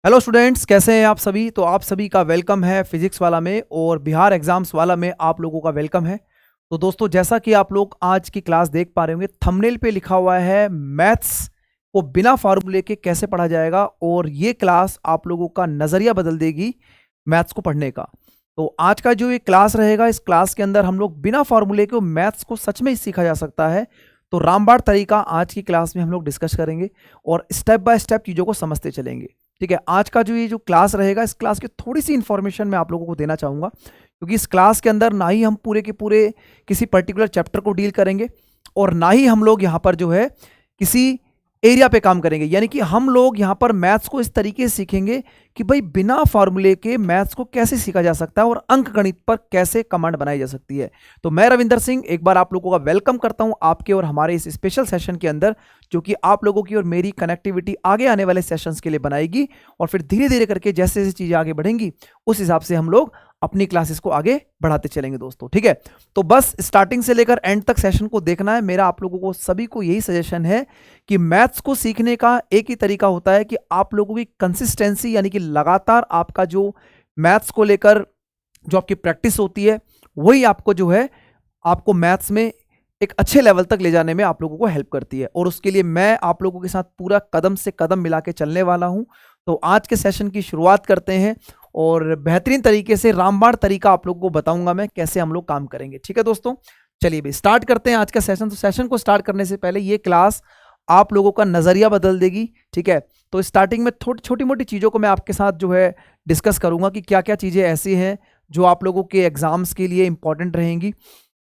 Hello students, कैसे हैं आप सभी। तो आप सभी का वेलकम है फिजिक्स वाला में और बिहार एग्जाम्स वाला में आप लोगों का वेलकम है। तो दोस्तों, जैसा कि आप लोग आज की क्लास देख पा रहे होंगे, थंबनेल पे लिखा हुआ है मैथ्स को बिना फार्मूले के कैसे पढ़ा जाएगा, और ये क्लास आप लोगों का नज़रिया बदल देगी मैथ्स को पढ़ने का। तो आज का जो ये क्लास रहेगा, इस क्लास के अंदर हम लोग बिना फार्मूले के मैथ्स को सच में ही सीखा जा सकता है। तो रामबाण तरीका आज की क्लास में हम लोग डिस्कस करेंगे और स्टेप बाय स्टेप चीज़ों को समझते चलेंगे। ठीक है, आज का जो ये जो क्लास रहेगा, इस क्लास की थोड़ी सी इंफॉर्मेशन मैं आप लोगों को देना चाहूँगा, क्योंकि इस क्लास के अंदर ना ही हम पूरे के पूरे किसी पर्टिकुलर चैप्टर को डील करेंगे और ना ही हम लोग यहाँ पर जो है किसी एरिया पे काम करेंगे। यानी कि हम लोग यहाँ पर मैथ्स को इस तरीके से सीखेंगे कि भाई बिना फार्मूले के मैथ्स को कैसे सीखा जा सकता है और अंक गणित पर कैसे कमांड बनाई जा सकती है। तो मैं रविंदर सिंह एक बार आप लोगों का वेलकम करता हूँ आपके और हमारे इस स्पेशल सेशन के अंदर, जो कि आप लोगों की और मेरी कनेक्टिविटी आगे आने वाले सेशंस के लिए बनाएगी। और फिर धीरे धीरे करके जैसे जैसे चीज़ें आगे बढ़ेंगी उस हिसाब से हम लोग अपनी क्लासेस को आगे बढ़ाते चलेंगे दोस्तों। ठीक है, तो बस स्टार्टिंग से लेकर एंड तक सेशन को देखना है। मेरा आप लोगों को सभी को यही सजेशन है कि मैथ्स को सीखने का एक ही तरीका होता है कि आप लोगों की कंसिस्टेंसी, यानी कि लगातार आपका जो मैथ्स को लेकर जो आपकी प्रैक्टिस होती है, वही आपको जो है आपको मैथ्स में एक अच्छे लेवल तक ले जाने में आप लोगों को हेल्प करती है। और उसके लिए मैं आप लोगों के साथ पूरा कदम से कदम मिला के चलने वाला हूं। तो आज के सेशन की शुरुआत करते हैं और बेहतरीन तरीके से रामबाण तरीका आप लोगों को बताऊंगा मैं कैसे हम लोग काम करेंगे। ठीक है दोस्तों, चलिए भाई स्टार्ट करते हैं आज का सेशन। तो सेशन को स्टार्ट करने से पहले ये क्लास आप लोगों का नज़रिया बदल देगी। ठीक है, तो स्टार्टिंग में छोटी मोटी चीज़ों को मैं आपके साथ जो है डिस्कस करूंगा कि क्या क्या चीज़ें ऐसी हैं जो आप लोगों के एग्जाम्स के लिए इंपॉर्टेंट रहेंगी।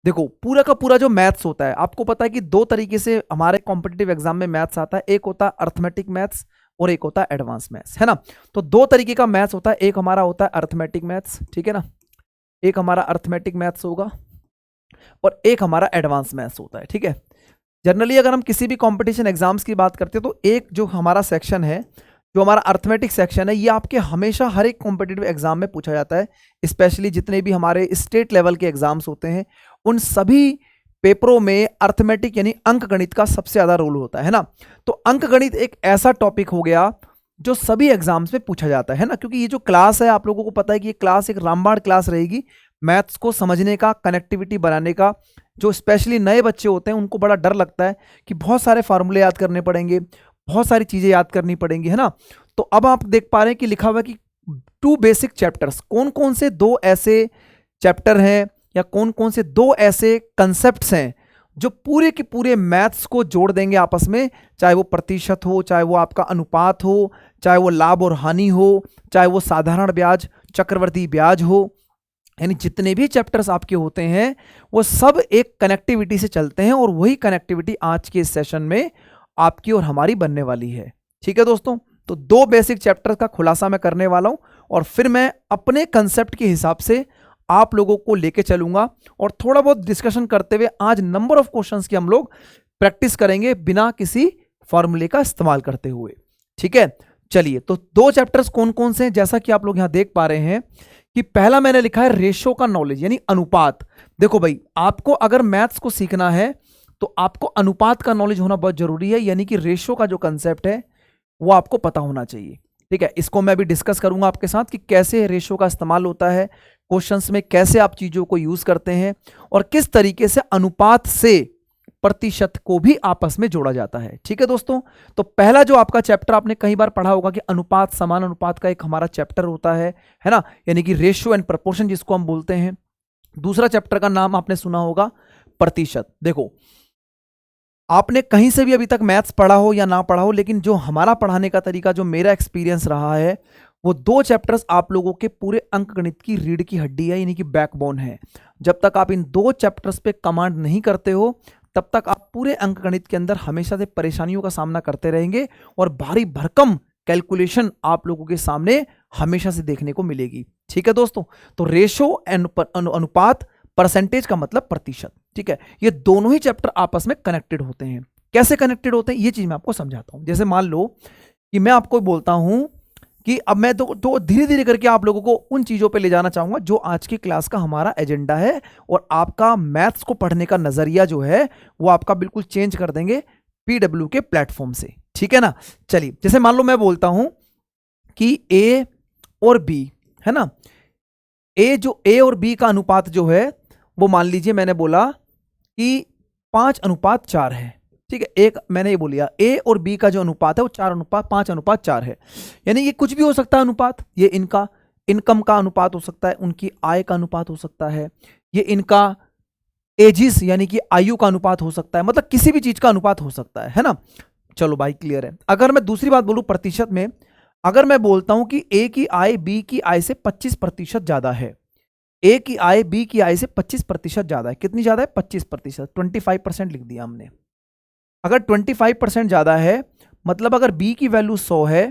देखो, पूरा का पूरा जो मैथ्स होता है, आपको पता है कि दो तरीके से हमारे कॉम्पिटिटिव एग्जाम में मैथ्स आता है। एक होता है अर्थमेटिक मैथ्स और एक होता है एडवांस मैथ्स, है ना। तो दो तरीके का मैथ्स होता है। एक हमारा होता है अर्थमेटिक मैथ्स, ठीक है ना, एक हमारा अर्थमेटिक मैथ्स होगा और एक हमारा एडवांस मैथ्स होता है। ठीक है, जनरली अगर हम किसी भी कॉम्पिटिशन एग्जाम्स की बात करते हैं तो एक जो हमारा सेक्शन है, जो हमारा अर्थमेटिक सेक्शन है, ये आपके हमेशा हर एक कॉम्पिटिटिव एग्जाम में पूछा जाता है। स्पेशली जितने भी हमारे स्टेट लेवल के एग्जाम्स होते हैं, उन सभी पेपरों में अर्थमेटिक यानी अंक गणित का सबसे ज्यादा रोल होता है ना। तो अंक गणित एक ऐसा टॉपिक हो गया जो सभी एग्जाम्स में पूछा जाता है ना, क्योंकि ये जो क्लास है आप लोगों को पता है कि ये क्लास एक रामबाण क्लास रहेगी मैथ्स को समझने का, कनेक्टिविटी बनाने का। जो स्पेशली नए बच्चे होते हैं उनको बड़ा डर लगता है कि बहुत सारे फार्मूले याद करने पड़ेंगे, बहुत सारी चीजें याद करनी पड़ेंगी, है ना। तो अब आप देख पा रहे हैं कि लिखा हुआ है कि 2 बेसिक चैप्टर्स, कौन कौन से दो ऐसे चैप्टर हैं या कौन कौन से दो ऐसे कंसेप्ट्स हैं जो पूरे के पूरे मैथ्स को जोड़ देंगे आपस में। चाहे वो प्रतिशत हो, चाहे वो आपका अनुपात हो, चाहे वो लाभ और हानि हो, चाहे वो साधारण ब्याज, चक्रवर्ती ब्याज हो, यानी जितने भी चैप्टर्स आपके होते हैं वो सब एक कनेक्टिविटी से चलते हैं। और वही कनेक्टिविटी आज के इस सेशन में आपकी और हमारी बनने वाली है। ठीक है दोस्तों, तो 2 बेसिक चैप्टर्स का खुलासा मैं करने वाला हूं और फिर मैं अपने कंसेप्ट के हिसाब से आप लोगों को लेके चलूंगा और थोड़ा बहुत डिस्कशन करते हुए आज नंबर ऑफ क्वेश्चंस की हम लोग प्रैक्टिस करेंगे बिना किसी फॉर्मूले का इस्तेमाल करते हुए। ठीक है, चलिए, तो 2 चैप्टर्स कौन कौन से हैं, जैसा कि आप लोग यहां देख पा रहे हैं कि पहला मैंने लिखा है रेशो का नॉलेज, यानी अनुपात। देखो भाई, आपको अगर मैथ्स को सीखना है तो आपको अनुपात का नॉलेज होना बहुत जरूरी है, यानी कि रेशो का जो कंसेप्ट है वो आपको पता होना चाहिए। ठीक है, इसको मैं अभी डिस्कस करूंगा आपके साथ कि कैसे रेशो का इस्तेमाल होता है क्वेश्चंस में, कैसे आप चीजों को यूज करते हैं और किस तरीके से अनुपात से प्रतिशत को भी आपस में जोड़ा जाता है। ठीक है दोस्तों, तो पहला जो आपका चैप्टर आपने कई बार पढ़ा होगा कि अनुपात समान अनुपात का एक हमारा चैप्टर होता है ना, यानी कि रेशियो एंड प्रपोर्शन जिसको हम बोलते हैं। दूसरा चैप्टर का नाम आपने सुना होगा प्रतिशत। देखो, आपने कहीं से भी अभी तक मैथ्स पढ़ा हो या ना पढ़ा हो, लेकिन जो हमारा पढ़ाने का तरीका, जो मेरा एक्सपीरियंस रहा है, वो 2 चैप्टर्स आप लोगों के पूरे अंक गणित की रीढ़ की हड्डी है, यानी कि बैकबोन है। जब तक आप इन 2 चैप्टर्स पे कमांड नहीं करते हो तब तक आप पूरे अंक गणित के अंदर हमेशा से परेशानियों का सामना करते रहेंगे और भारी भरकम कैलकुलेशन आप लोगों के सामने हमेशा से देखने को मिलेगी। ठीक है दोस्तों, तो रेशो अनुपात, परसेंटेज का मतलब प्रतिशत। ठीक है, ये दोनों ही चैप्टर आपस में कनेक्टेड होते हैं। कैसे कनेक्टेड होते हैं ये चीज मैं आपको समझाता हूं। जैसे मान लो कि मैं आपको बोलता हूं कि अब मैं तो धीरे धीरे करके आप लोगों को उन चीजों पे ले जाना चाहूंगा जो आज की क्लास का हमारा एजेंडा है, और आपका मैथ्स को पढ़ने का नजरिया जो है वो आपका बिल्कुल चेंज कर देंगे पीडब्ल्यू के प्लेटफॉर्म से। ठीक है ना। चलिए, जैसे मान लो मैं बोलता हूं कि ए और बी, है ना, ए और बी का अनुपात जो है वो मान लीजिए मैंने बोला कि 5:4 है, ठीक है। एक मैंने ये बोलिया ए और बी का जो अनुपात है वो 4:5:4 है। यानी ये कुछ भी हो सकता है अनुपात, ये इनका इनकम का अनुपात हो सकता है, उनकी आय का अनुपात हो सकता है, ये इनका एजिस यानी कि आयु का अनुपात हो सकता है, मतलब किसी भी चीज का अनुपात हो सकता है ना। चलो भाई क्लियर है। अगर मैं दूसरी बात बोलूं प्रतिशत में, अगर मैं बोलता हूं कि ए की आय बी की आय से 25% ज्यादा है, ए की आय बी की आय से 25% ज्यादा है, कितनी ज्यादा है 25%, 25% लिख दिया हमने। अगर 25% ज्यादा है मतलब अगर बी की वैल्यू 100 है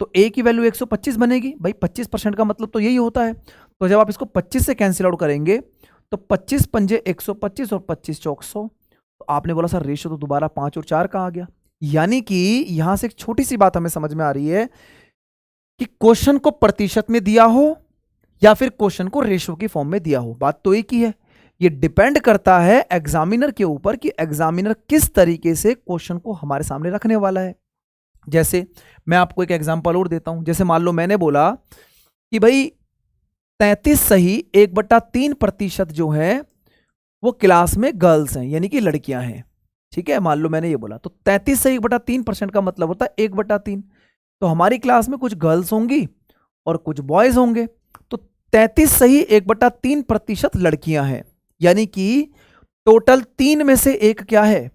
तो ए की वैल्यू 125 बनेगी। भाई 25% का मतलब तो यही होता है। तो जब आप इसको 25 से कैंसिल आउट करेंगे तो 25 पंजे 125 और 25 चौक 100। तो आपने बोला सर रेशियो तो दोबारा 5 और 4 का आ गया। यानी कि यहां से एक छोटी सी बात हमें समझ में आ रही है कि क्वेश्चन को प्रतिशत में दिया हो या फिर क्वेश्चन को रेशियो की फॉर्म में दिया हो, बात तो एक ही है। ये डिपेंड करता है एग्जामिनर के ऊपर कि एग्जामिनर किस तरीके से क्वेश्चन को हमारे सामने रखने वाला है। जैसे मैं आपको एक एग्जांपल और देता हूं। जैसे मान लो मैंने बोला कि भाई 33 सही 1/3% जो है वो क्लास में गर्ल्स हैं यानी कि लड़कियां हैं, ठीक है। मान लो मैंने ये बोला तो 33 सही 1/3% का मतलब होता है 1/3। तो हमारी क्लास में कुछ गर्ल्स होंगी और कुछ बॉयज होंगे। तो 33 सही 1/3% लड़कियां हैं, यानी कि टोटल 3 में से एक क्या है,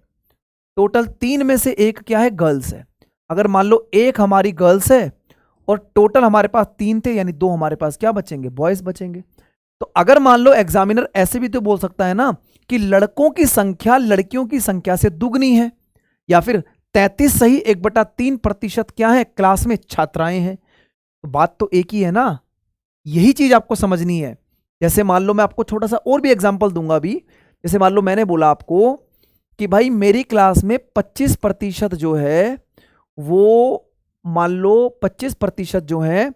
टोटल 3 में से एक क्या है, गर्ल्स है। अगर मान लो एक हमारी गर्ल्स है और टोटल हमारे पास 3 थे यानी 2 हमारे पास क्या बचेंगे, बॉयज बचेंगे। तो अगर मान लो एग्जामिनर ऐसे भी तो बोल सकता है ना कि लड़कों की संख्या लड़कियों की संख्या से दुगनी है, या फिर 33 सही 1/3% क्या है, क्लास में छात्राएं हैं। तो बात तो एक ही है ना, यही चीज आपको समझनी है। जैसे मान लो मैं आपको छोटा सा और भी एग्जांपल दूंगा अभी। जैसे मान लो मैंने बोला आपको कि भाई मेरी क्लास में 25% जो है वो, मान लो 25% जो है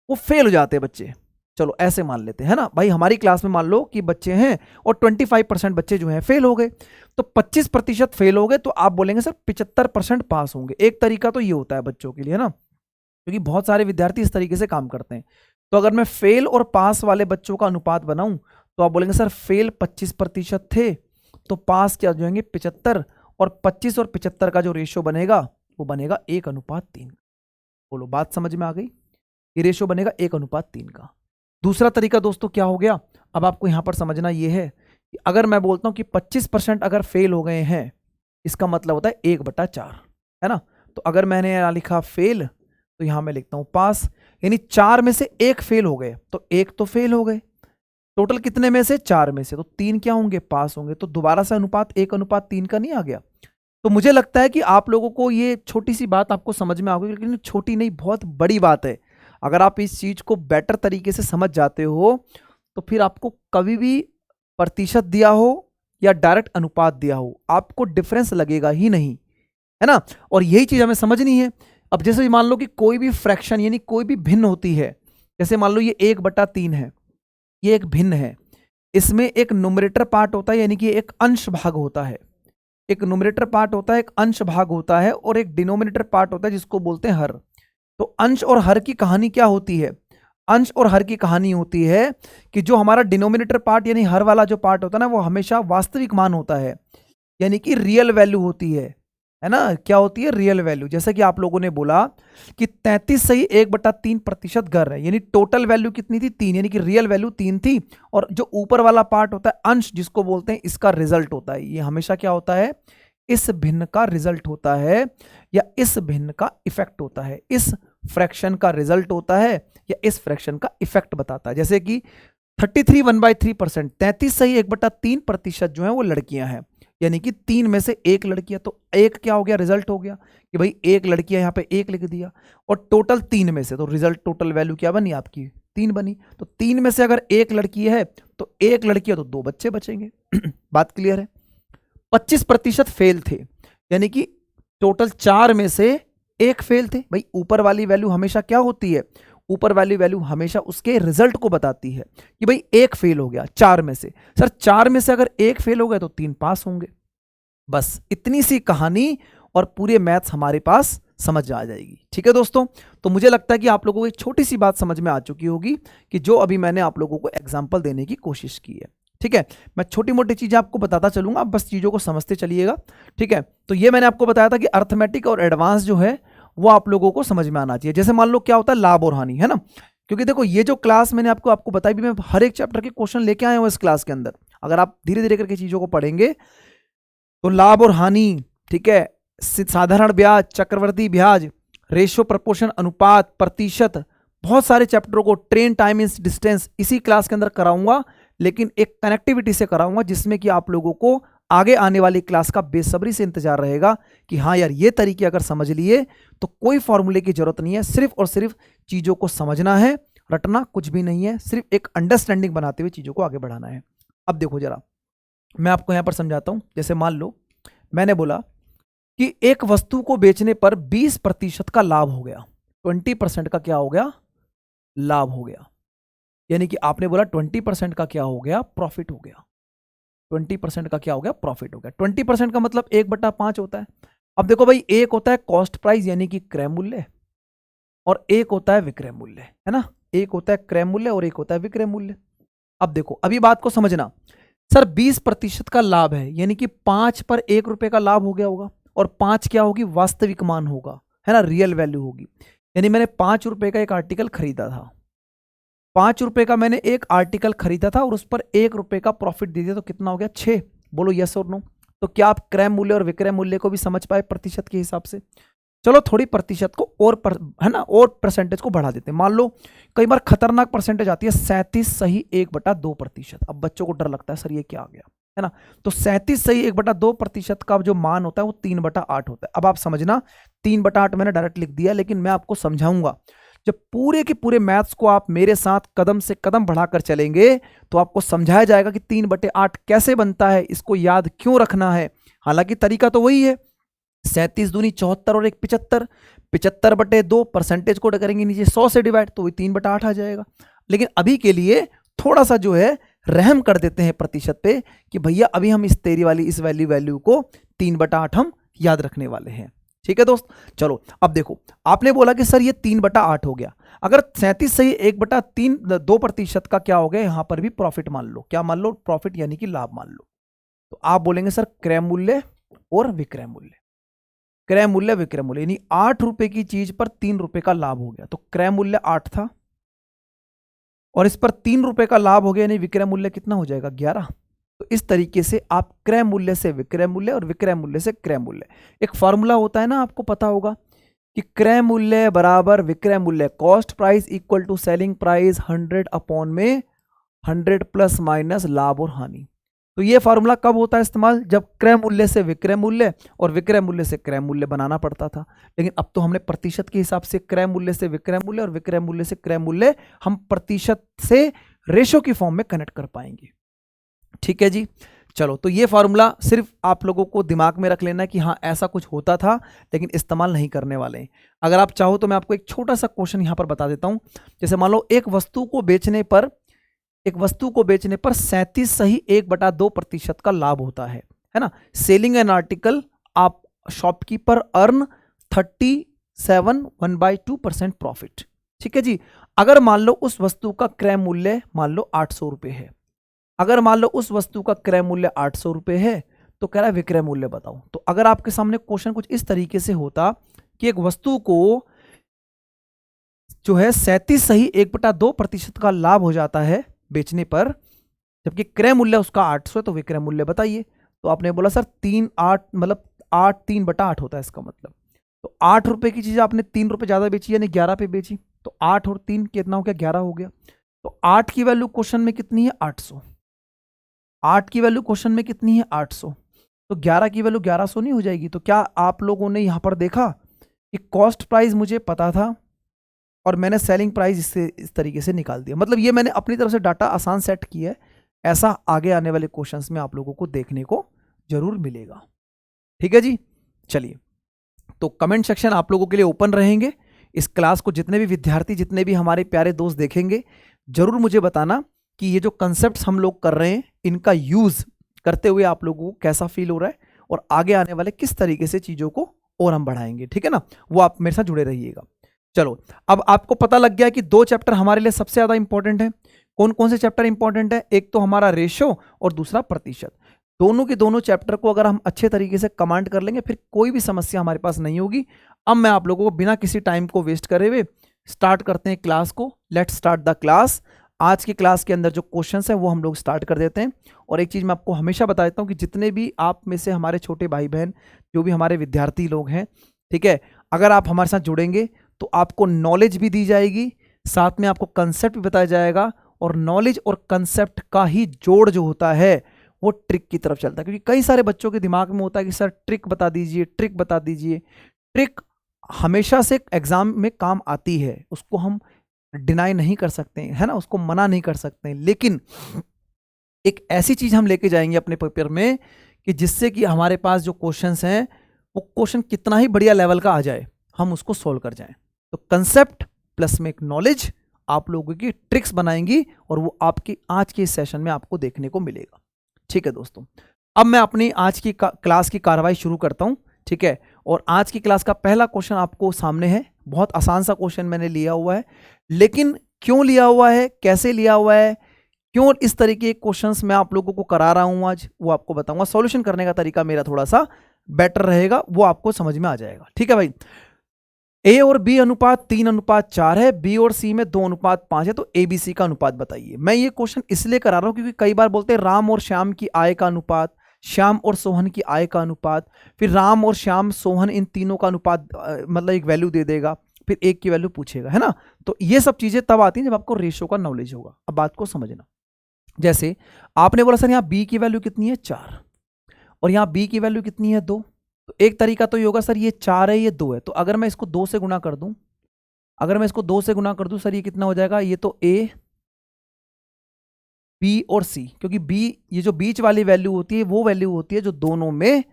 वो फेल हो जाते हैं बच्चे। चलो ऐसे मान लेते हैं ना, भाई हमारी क्लास में मान लो कि बच्चे हैं और 25% बच्चे जो हैं फेल हो गए। तो 25% फेल हो गए तो आप बोलेंगे सर 75% पास होंगे। एक तरीका तो ये होता है बच्चों के लिए ना, क्योंकि बहुत सारे विद्यार्थी इस तरीके से काम करते हैं। तो अगर मैं फेल और पास वाले बच्चों का अनुपात बनाऊं तो आप बोलेंगे सर फेल 25% थे तो पास क्या हो जाएंगे 75, और 25 और 75 का जो रेशियो बनेगा वो बनेगा 1:3। बोलो बात समझ में आ गई, ये रेशियो बनेगा 1:3 का। दूसरा तरीका दोस्तों क्या हो गया, अब आपको यहां पर समझना यह है कि अगर मैं बोलता हूं कि 25% अगर फेल हो गए हैं इसका मतलब होता है 1/4, है ना। तो अगर मैंने यहां लिखा फेल तो यहां मैं लिखता हूं पास, यानी 4 में से एक फेल हो गए तो एक तो फेल हो गए। टोटल कितने में से, 4 में से, तो 3 क्या होंगे, पास होंगे। तो दोबारा से अनुपात 1:3 का नहीं आ गया। तो मुझे लगता है कि आप लोगों को ये छोटी सी बात आपको समझ में आ गई, लेकिन छोटी नहीं बहुत बड़ी बात है। अगर आप इस चीज को बेटर तरीके से समझ जाते हो तो फिर आपको कभी भी प्रतिशत दिया हो या डायरेक्ट अनुपात दिया हो आपको डिफरेंस लगेगा ही नहीं, है ना। और यही चीज हमें समझनी है। अब जैसे मान लो कि कोई भी फ्रैक्शन यानी कोई भी भिन्न होती है, जैसे मान लो ये 1/3 है, ये एक भिन्न है, इसमें एक न्यूमरेटर पार्ट होता है यानी कि एक अंश भाग होता है, एक न्यूमरेटर पार्ट होता है, एक अंश भाग होता है, और एक डिनोमिनेटर पार्ट होता है जिसको बोलते हैं हर। तो अंश और हर की कहानी क्या होती है, अंश और हर की कहानी होती है कि जो हमारा डिनोमिनेटर पार्ट यानी हर वाला जो पार्ट होता है ना वो हमेशा वास्तविक मान होता है, यानी कि रियल वैल्यू होती है ना। क्या होती है, रियल वैल्यू। जैसे कि आप लोगों ने बोला कि 33 सही 1/3% घर है, यानी टोटल वैल्यू कितनी थी, 3, यानी कि रियल वैल्यू 3 थी। और जो ऊपर वाला पार्ट होता है अंश जिसको बोलते हैं, इसका रिजल्ट होता है। ये हमेशा क्या होता है, इस भिन्न का रिजल्ट होता है या इस भिन्न का इफेक्ट होता है, इस फ्रैक्शन का रिजल्ट होता है या इस फ्रैक्शन का इफेक्ट बताता है। जैसे कि 33 1/3%, 33 सही 1/3% जो है वो लड़कियां हैं, यानी कि 3 में से एक लड़कियां। तो एक क्या हो गया, रिजल्ट हो गया कि भाई एक लड़की है, यहां पे एक लिख दिया, और टोटल 3 में से, तो रिजल्ट टोटल वैल्यू क्या बनी आपकी, 3 बनी। तो 3 में से अगर एक लड़की है तो एक लड़की है तो 2 बच्चे बचेंगे। बात क्लियर है। 25% फेल थे, यानी कि टोटल 4 में से एक फेल थे। भाई ऊपर वाली वैल्यू हमेशा क्या होती है, ऊपर वाली वैल्यू हमेशा उसके रिजल्ट को बताती है कि भाई एक फेल हो गया 4 में से। सर 4 में से अगर एक फेल हो गया तो 3 पास होंगे। बस इतनी सी कहानी और पूरे मैथ्स हमारे पास समझ आ जाएगी। ठीक है दोस्तों, तो मुझे लगता है कि आप लोगों को एक छोटी सी बात समझ में आ चुकी होगी कि जो अभी मैंने आप लोगों को एग्जाम्पल देने की कोशिश की है। ठीक है, मैं छोटी मोटी चीजें आपको बताता चलूंगा, आप बस चीजों को समझते चलिएगा। ठीक है, तो ये मैंने आपको बताया था कि अर्थमेटिक और एडवांस जो है वो आप लोगों को समझ में आना चाहिए। जैसे मान लो क्या होता है लाभ और हानि, है ना, क्योंकि देखो ये जो क्लास मैंने आपको बताई भी, मैं हर एक चैप्टर के क्वेश्चन लेके आया हूं इस क्लास के अंदर। अगर आप धीरे धीरे करके चीजों को पढ़ेंगे तो लाभ और हानि, ठीक है, साधारण ब्याज, चक्रवर्ती ब्याज, रेशियो, प्रपोर्शन, अनुपात, प्रतिशत, बहुत सारे चैप्टरों को, ट्रेन टाइम इन डिस्टेंस, इसी क्लास के अंदर कराऊंगा, लेकिन एक कनेक्टिविटी से कराऊंगा जिसमें कि आप लोगों को आगे आने वाली क्लास का बेसब्री से इंतजार रहेगा कि हाँ यार ये तरीके अगर समझ लिए तो कोई फॉर्मूले की जरूरत नहीं है, सिर्फ और सिर्फ चीजों को समझना है, रटना कुछ भी नहीं है, सिर्फ एक अंडरस्टैंडिंग बनाते हुए चीजों को आगे बढ़ाना है। अब देखो जरा मैं आपको यहां पर समझाता हूं। जैसे मान लो मैंने बोला कि एक वस्तु को बेचने पर 20% का लाभ हो गया, 20% का क्या हो गया, लाभ हो गया, यानी कि आपने बोला 20% का क्या हो गया, प्रॉफिट हो गया। 20% का क्या हो गया, प्रॉफिट हो गया। 20% का मतलब 1/5 होता है। अब देखो भाई, एक होता है कॉस्ट प्राइस यानी कि क्रय मूल्य, और एक होता है विक्रय मूल्य, है ना, एक होता है क्रय मूल्य और एक होता है विक्रय मूल्य। अब देखो अभी बात को समझना, सर 20% का लाभ है यानी कि 5 पर 1 रुपए का लाभ हो गया होगा, और 5 क्या होगी, वास्तविक मान होगा, है ना, रियल वैल्यू होगी। यानी मैंने 5 रुपए का एक आर्टिकल खरीदा था, 5 रुपए का मैंने एक आर्टिकल खरीदा था और उस पर 1 रुपए का प्रॉफिट दे दिया, तो कितना हो गया, 6। बोलो यस और नो। तो क्या आप क्रय मूल्य और विक्रय मूल्य को भी समझ पाए प्रतिशत के हिसाब से? चलो थोड़ी प्रतिशत को और है ना, और परसेंटेज को बढ़ा देते हैं। मान लो कई बार खतरनाक परसेंटेज आती है 37 सही 1/2%। अब बच्चों को डर लगता है सर ये क्या आ गया, है ना, तो 37 सही 1/2% का जो मान होता है वो 3/8 होता है। अब आप समझना 3/8 मैंने डायरेक्ट लिख दिया, लेकिन मैं आपको समझाऊंगा। जब पूरे के पूरे मैथ्स को आप मेरे साथ कदम से कदम बढ़ाकर चलेंगे तो आपको समझाया जाएगा कि 3/8 कैसे बनता है, इसको याद क्यों रखना है। हालांकि तरीका तो वही है, 37 दूनी 74 और 1 75, 75/2 परसेंटेज को करेंगे नीचे 100 से डिवाइड, तो वही 3/8 आ जाएगा। लेकिन अभी के लिए थोड़ा सा जो है रहम कर देते हैं प्रतिशत पे कि भैया अभी हम इस तेरी वाली इस वैल्यू को 3/8 हम याद रखने वाले हैं। ठीक है दोस्त, चलो अब देखो आपने बोला कि सर ये 3/8 हो गया, अगर 37 सही 1/2% का क्या हो गया, यहां पर भी प्रॉफिट मान लो, क्या मान लो, प्रॉफिट यानी कि लाभ मान लो। तो आप बोलेंगे सर क्रय मूल्य और विक्रय मूल्य, क्रय मूल्य विक्रय मूल्य, यानी 8 रुपए की चीज पर 3 रुपए का लाभ हो गया, तो क्रय मूल्य 8 था और इस पर 3 रुपए का लाभ हो गया, यानी विक्रय मूल्य कितना हो जाएगा, 11। तो इस तरीके से आप क्रय मूल्य से विक्रय मूल्य और विक्रय मूल्य से क्रय मूल्य, एक फॉर्मूला होता है ना, आपको पता होगा कि क्रय मूल्य बराबर विक्रय मूल्य, cost price equal to selling price 100/100 plus minus लाभ और हानि। तो ये फॉर्मूला कब होता है इस्तेमाल, जब क्रय मूल्य से विक्रय मूल्य और विक्रय मूल्य से क्रय मूल्य बनाना पड़ता था। लेकिन अब तो हमने प्रतिशत के हिसाब से क्रय मूल्य से विक्रय मूल्य और विक्रय मूल्य से क्रय मूल्य हम प्रतिशत से रेशो की फॉर्म में कनेक्ट कर पाएंगे। ठीक है जी, चलो तो ये फॉर्मूला सिर्फ आप लोगों को दिमाग में रख लेना है कि हाँ ऐसा कुछ होता था, लेकिन इस्तेमाल नहीं करने वाले हैं। अगर आप चाहो तो मैं आपको एक छोटा सा क्वेश्चन यहां पर बता देता हूं। जैसे मान लो एक वस्तु को बेचने पर 37 सही 1/2% का लाभ होता है ना। सेलिंग एन आर्टिकल आप शॉपकीपर अर्न 37 प्रॉफिट। ठीक है जी, अगर मान लो उस वस्तु का क्रय मूल्य मान लो 800 रुपए है, अगर मान लो उस वस्तु का क्रय मूल्य 800 रुपए है, तो कह रहा है विक्रय मूल्य बताओ। तो अगर आपके सामने क्वेश्चन कुछ इस तरीके से होता कि एक वस्तु को जो है 37 सही 1/2% का लाभ हो जाता है बेचने पर, जबकि क्रय मूल्य उसका 800 है, तो विक्रय मूल्य बताइए। तो आपने बोला सर 3/8 मतलब 8 3/8 होता है इसका मतलब। तो 8 रुपए की चीज आपने 3 रुपए ज्यादा बेची यानी 11 पे बेची, तो 8 और 3 कितना हो गया, 11 हो गया। तो 8 की वैल्यू क्वेश्चन में कितनी है, 800। 8 की वैल्यू क्वेश्चन में कितनी है, 800। तो 11 की वैल्यू 1100 नहीं हो जाएगी? तो क्या आप लोगों ने यहां पर देखा कि कॉस्ट प्राइस मुझे पता था और मैंने सेलिंग प्राइस इस तरीके से निकाल दिया। मतलब ये मैंने अपनी तरफ से डाटा आसान सेट किया है। ऐसा आगे आने वाले क्वेश्चंस में आप लोगों को देखने को जरूर मिलेगा। ठीक है जी, चलिए तो कमेंट सेक्शन आप लोगों के लिए ओपन रहेंगे। इस क्लास को जितने भी विद्यार्थी, जितने भी हमारे प्यारे दोस्त देखेंगे, जरूर मुझे बताना कि ये जो कंसेप्ट हम लोग कर रहे हैं इनका यूज करते हुए आप लोगों को कैसा फील हो रहा है और आगे आने वाले किस तरीके से चीजों को और हम बढ़ाएंगे, ठीक है ना। वो आप मेरे साथ जुड़े रहिएगा। चलो, अब आपको पता लग गया कि दो चैप्टर हमारे लिए सबसे ज्यादा इंपॉर्टेंट है। कौन कौन से चैप्टर इंपॉर्टेंट है? एक तो हमारा रेशो और दूसरा प्रतिशत। दोनों के दोनों चैप्टर को अगर हम अच्छे तरीके से कमांड कर लेंगे, फिर कोई भी समस्या हमारे पास नहीं होगी। अब मैं आप लोगों को बिना किसी टाइम को वेस्ट करे हुए स्टार्ट करते हैं क्लास को। Let's start the class. आज की क्लास के अंदर जो क्वेश्चंस है वो हम लोग स्टार्ट कर देते हैं। और एक चीज़ मैं आपको हमेशा बताता हूँ कि जितने भी आप में से हमारे छोटे भाई बहन, जो भी हमारे विद्यार्थी लोग हैं, ठीक है, अगर आप हमारे साथ जुड़ेंगे तो आपको नॉलेज भी दी जाएगी, साथ में आपको कंसेप्ट भी बताया जाएगा। और नॉलेज और कंसेप्ट का ही जोड़ जो होता है वो ट्रिक की तरफ चलता है। क्योंकि कई सारे बच्चों के दिमाग में होता है कि सर ट्रिक बता दीजिए, ट्रिक बता दीजिए। ट्रिक हमेशा से एग्जाम में काम आती है, उसको हम डिनाई नहीं कर सकते हैं, है ना, उसको मना नहीं कर सकते हैं। लेकिन एक ऐसी चीज हम लेके जाएंगे अपने पेपर में कि जिससे कि हमारे पास जो क्वेश्चंस हैं वो क्वेश्चन कितना ही बढ़िया लेवल का आ जाए, हम उसको सोल्व कर जाएं। तो कंसेप्ट प्लस में एक नॉलेज आप लोगों की ट्रिक्स बनाएंगी और वो आपकी आज के इस सेशन में आपको देखने को मिलेगा। ठीक है दोस्तों, अब मैं अपनी आज की क्लास की कार्रवाई शुरू करता हूं। ठीक है, और आज की क्लास का पहला क्वेश्चन आपको सामने है। बहुत आसान सा क्वेश्चन मैंने लिया हुआ है, लेकिन क्यों लिया हुआ है, कैसे लिया हुआ है, क्यों इस तरीके के क्वेश्चंस मैं आप लोगों को करा रहा हूं आज, वो आपको बताऊंगा। सॉल्यूशन करने का तरीका मेरा थोड़ा सा बेटर रहेगा, वो आपको समझ में आ जाएगा। ठीक है भाई, ए और बी अनुपात 3:4 है, बी और सी में 2:5 है, तो ए बी सी का अनुपात बताइए। मैं ये क्वेश्चन इसलिए करा रहा हूं क्योंकि कई बार बोलते हैं राम और श्याम की आय का अनुपात, श्याम और सोहन की आय का अनुपात, फिर राम और श्याम सोहन इन तीनों का अनुपात, मतलब एक वैल्यू दे देगा, फिर एक की वैल्यू पूछेगा, है ना। तो ये सब चीजें तब आती हैं जब आपको रेशो का नॉलेज होगा। अब बात को समझना, जैसे आपने बोला सर यहाँ बी की वैल्यू कितनी है 4 और यहाँ बी की वैल्यू कितनी है 2, तो एक तरीका तो ये होगा सर ये 4 है ये 2 है, तो अगर मैं इसको 2 से गुणा कर दूं, अगर मैं इसको 2 से गुणा कर दूं सर ये कितना हो जाएगा, ये तो ए बी और सी, क्योंकि बी ये जो बीच वाली वैल्यू होती है वो वैल्यू होती है जो दोनों में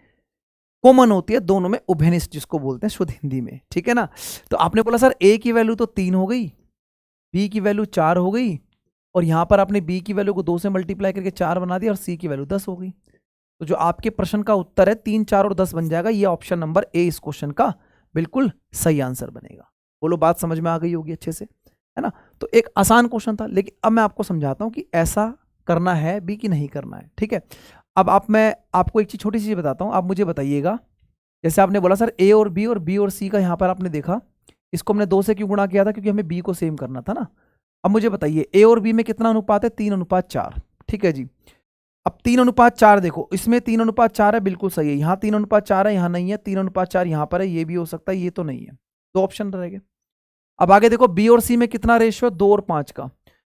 कॉमन होती है, दोनों में उभयनिष्ठ जिसको बोलते हैं शुद्ध हिंदी में। ठीक है ना। तो आपने बोला सर ए की वैल्यू तो 3 हो गई, बी की वैल्यू 4 हो गई, और यहां पर आपने बी की वैल्यू को 2 से मल्टीप्लाई करके 4 बना दिया और सी की वैल्यू 10 हो गई। तो जो आपके प्रश्न का उत्तर है 3, 4 और 10 बन जाएगा। ये ऑप्शन नंबर ए इस क्वेश्चन का बिल्कुल सही आंसर बनेगा। बोलो बात समझ में आ गई होगी अच्छे से, है ना। तो एक आसान क्वेश्चन था, लेकिन अब मैं आपको समझाता हूं कि ऐसा करना है भी कि नहीं करना है। ठीक है, अब मैं आपको एक चीज छोटी सी बताता हूं, आप मुझे बताइएगा। जैसे आपने बोला सर ए और बी और सी का यहां पर आपने देखा, इसको हमने 2 से क्यों गुणा किया था, क्योंकि हमें बी को सेम करना था ना। अब मुझे बताइए ए और बी में कितना अनुपात है, 3:4। ठीक है जी, अब 3:4 देखो, इसमें 3:4 है, बिल्कुल सही है। यहाँ 3:4 है, यहाँ नहीं है, 3:4 यहाँ पर है, ये भी हो सकता है, ये तो नहीं है। 2 ऑप्शन रहेंगे। अब आगे देखो बी और सी में कितना रेशियो है, 2 और 5 का।